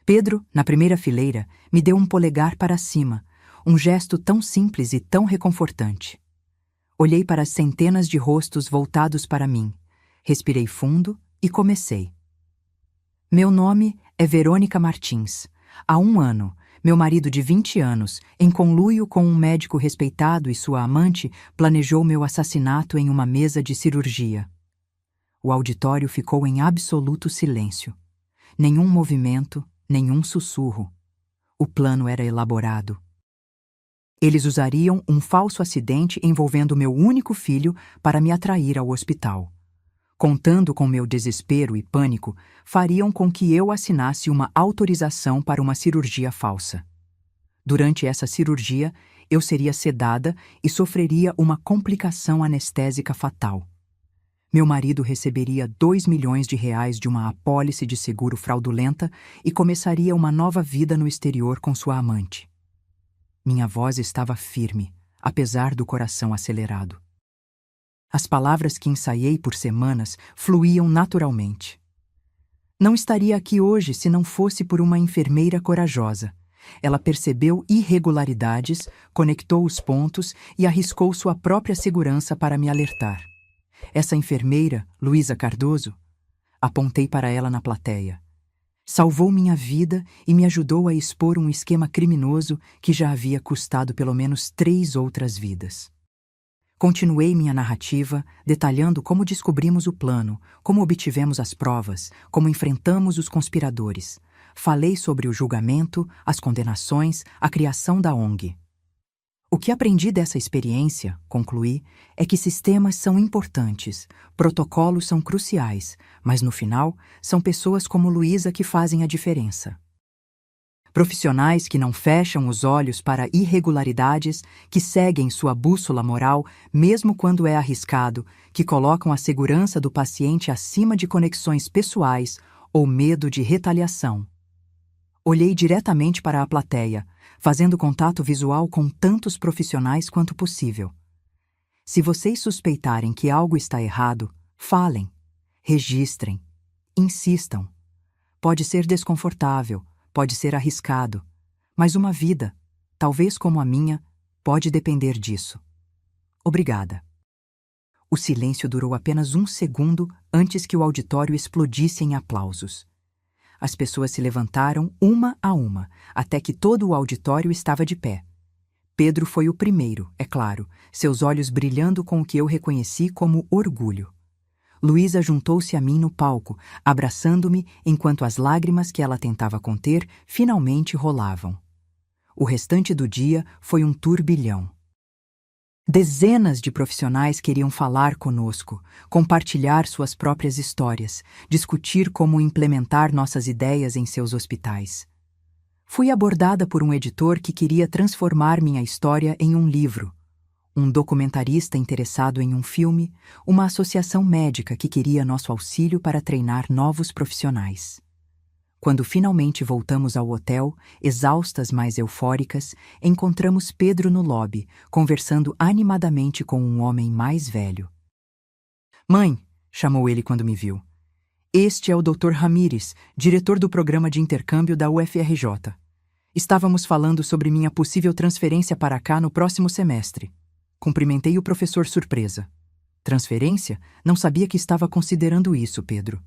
S1: Pedro, na primeira fileira, me deu um polegar para cima, um gesto tão simples e tão reconfortante. Olhei para as centenas de rostos voltados para mim, respirei fundo e comecei. "Meu nome é Verônica Martins. Há 1 ano, meu marido de 20 anos, em conluio com um médico respeitado e sua amante, planejou meu assassinato em uma mesa de cirurgia." O auditório ficou em absoluto silêncio. Nenhum movimento, nenhum sussurro. O plano era elaborado. Eles usariam um falso acidente envolvendo meu único filho para me atrair ao hospital. Contando com meu desespero e pânico, fariam com que eu assinasse uma autorização para uma cirurgia falsa. Durante essa cirurgia, eu seria sedada e sofreria uma complicação anestésica fatal. Meu marido receberia R$ 2 milhões de uma apólice de seguro fraudulenta e começaria uma nova vida no exterior com sua amante. Minha voz estava firme, apesar do coração acelerado. As palavras que ensaiei por semanas fluíam naturalmente. Não estaria aqui hoje se não fosse por uma enfermeira corajosa. Ela percebeu irregularidades, conectou os pontos e arriscou sua própria segurança para me alertar. Essa enfermeira, Luísa Cardoso, apontei para ela na plateia. Salvou minha vida e me ajudou a expor um esquema criminoso que já havia custado pelo menos 3 outras vidas. Continuei minha narrativa, detalhando como descobrimos o plano, como obtivemos as provas, como enfrentamos os conspiradores. Falei sobre o julgamento, as condenações, a criação da ONG. O que aprendi dessa experiência, concluí, é que sistemas são importantes, protocolos são cruciais, mas no final, são pessoas como Luísa que fazem a diferença. Profissionais que não fecham os olhos para irregularidades, que seguem sua bússola moral, mesmo quando é arriscado, que colocam a segurança do paciente acima de conexões pessoais ou medo de retaliação. Olhei diretamente para a plateia, fazendo contato visual com tantos profissionais quanto possível. Se vocês suspeitarem que algo está errado, falem, registrem, insistam. Pode ser desconfortável, pode ser arriscado, mas uma vida, talvez como a minha, pode depender disso. Obrigada. O silêncio durou apenas 1 segundo antes que o auditório explodisse em aplausos. As pessoas se levantaram uma a uma, até que todo o auditório estava de pé. Pedro foi o primeiro, é claro, seus olhos brilhando com o que eu reconheci como orgulho. Luísa juntou-se a mim no palco, abraçando-me enquanto as lágrimas que ela tentava conter finalmente rolavam. O restante do dia foi um turbilhão. Dezenas de profissionais queriam falar conosco, compartilhar suas próprias histórias, discutir como implementar nossas ideias em seus hospitais. Fui abordada por um editor que queria transformar minha história em um livro, um documentarista interessado em um filme, uma associação médica que queria nosso auxílio para treinar novos profissionais. Quando finalmente voltamos ao hotel, exaustas mas eufóricas, encontramos Pedro no lobby, conversando animadamente com um homem mais velho. "Mãe", chamou ele quando me viu. "Este é o Dr. Ramírez, diretor do programa de intercâmbio da UFRJ. Estávamos falando sobre minha possível transferência para cá no próximo semestre." Cumprimentei o professor surpresa. "Transferência? Não sabia que estava considerando isso, Pedro."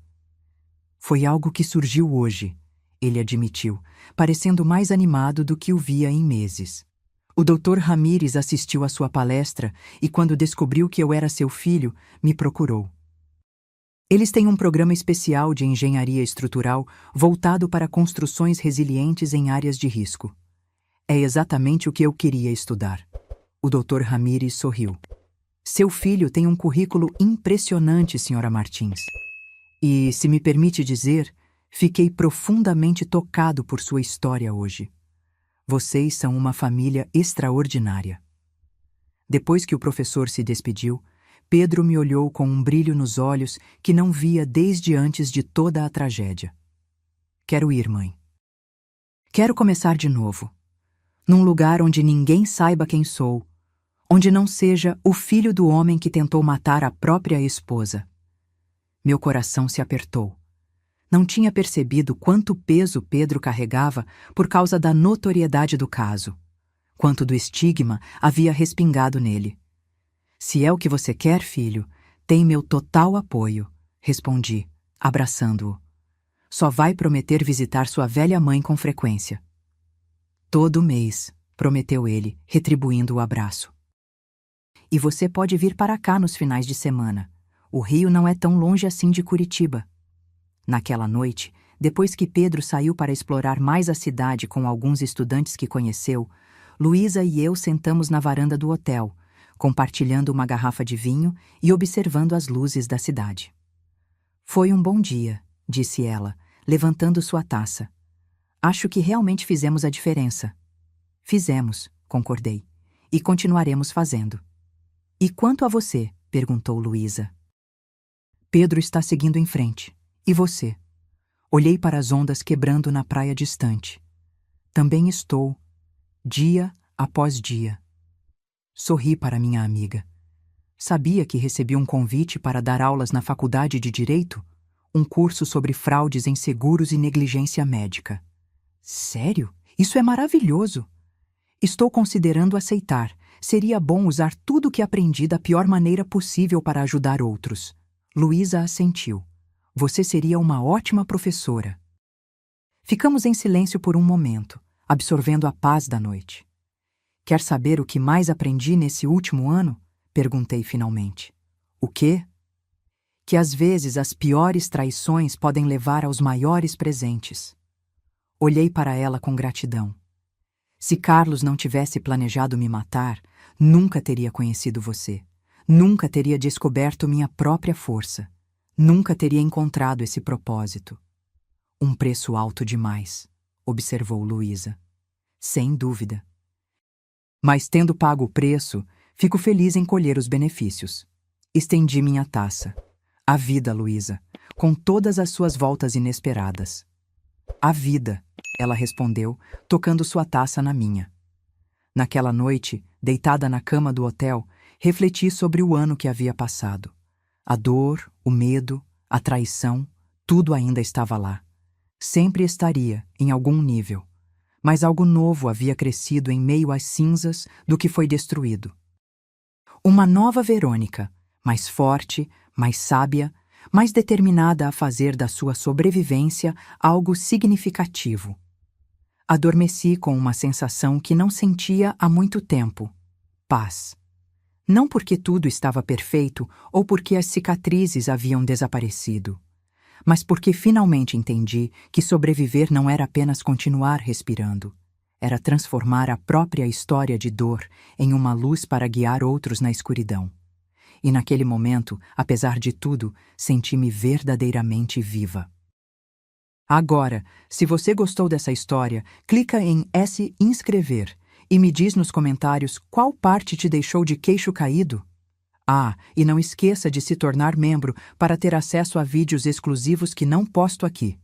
S1: "Foi algo que surgiu hoje", ele admitiu, parecendo mais animado do que o via em meses. "O Dr. Ramírez assistiu à sua palestra e, quando descobriu que eu era seu filho, me procurou. Eles têm um programa especial de engenharia estrutural voltado para construções resilientes em áreas de risco. É exatamente o que eu queria estudar." O Dr. Ramírez sorriu. "Seu filho tem um currículo impressionante, Sra. Martins. E, se me permite dizer, fiquei profundamente tocado por sua história hoje. Vocês são uma família extraordinária." Depois que o professor se despediu, Pedro me olhou com um brilho nos olhos que não via desde antes de toda a tragédia. "Quero ir, mãe. Quero começar de novo. Num lugar onde ninguém saiba quem sou, onde não seja o filho do homem que tentou matar a própria esposa." Meu coração se apertou. Não tinha percebido quanto peso Pedro carregava por causa da notoriedade do caso, quanto do estigma havia respingado nele. "Se é o que você quer, filho, tem meu total apoio", respondi, abraçando-o. "Só vai prometer visitar sua velha mãe com frequência." "Todo mês", prometeu ele, retribuindo o abraço. "E você pode vir para cá nos finais de semana. O Rio não é tão longe assim de Curitiba." Naquela noite, depois que Pedro saiu para explorar mais a cidade com alguns estudantes que conheceu, Luísa e eu sentamos na varanda do hotel, compartilhando uma garrafa de vinho e observando as luzes da cidade. "Foi um bom dia", disse ela, levantando sua taça. "Acho que realmente fizemos a diferença." "Fizemos", concordei, "e continuaremos fazendo." "E quanto a você?", perguntou Luísa. "Pedro está seguindo em frente. E você?" Olhei para as ondas quebrando na praia distante. "Também estou, dia após dia." Sorri para minha amiga. "Sabia que recebi um convite para dar aulas na Faculdade de Direito? Um curso sobre fraudes em seguros e negligência médica." "Sério? Isso é maravilhoso." "Estou considerando aceitar. Seria bom usar tudo o que aprendi da pior maneira possível para ajudar outros." Luísa assentiu. "Você seria uma ótima professora." Ficamos em silêncio por um momento, absorvendo a paz da noite. "Quer saber o que mais aprendi nesse último ano?", perguntei finalmente. "O quê?" "Que às vezes as piores traições podem levar aos maiores presentes." Olhei para ela com gratidão. "Se Carlos não tivesse planejado me matar, nunca teria conhecido você. Nunca teria descoberto minha própria força. Nunca teria encontrado esse propósito." "Um preço alto demais", observou Luísa. Sem dúvida. Mas tendo pago o preço, fico feliz em colher os benefícios. Estendi minha taça. A vida, Luísa, com todas as suas voltas inesperadas. A vida, ela respondeu, tocando sua taça na minha. Naquela noite, deitada na cama do hotel, refleti sobre o ano que havia passado. A dor, o medo, a traição, tudo ainda estava lá. Sempre estaria, em algum nível. Mas algo novo havia crescido em meio às cinzas do que foi destruído. Uma nova Verônica, mais forte, mais sábia, mais determinada a fazer da sua sobrevivência algo significativo. Adormeci com uma sensação que não sentia há muito tempo: paz. Não porque tudo estava perfeito ou porque as cicatrizes haviam desaparecido, mas porque finalmente entendi que sobreviver não era apenas continuar respirando. Era transformar a própria história de dor em uma luz para guiar outros na escuridão. E naquele momento, apesar de tudo, senti-me verdadeiramente viva. Agora, se você gostou dessa história, clica em S inscrever e me diz nos comentários qual parte te deixou de queixo caído. Ah, e não esqueça de se tornar membro para ter acesso a vídeos exclusivos que não posto aqui.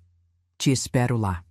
S1: Te espero lá.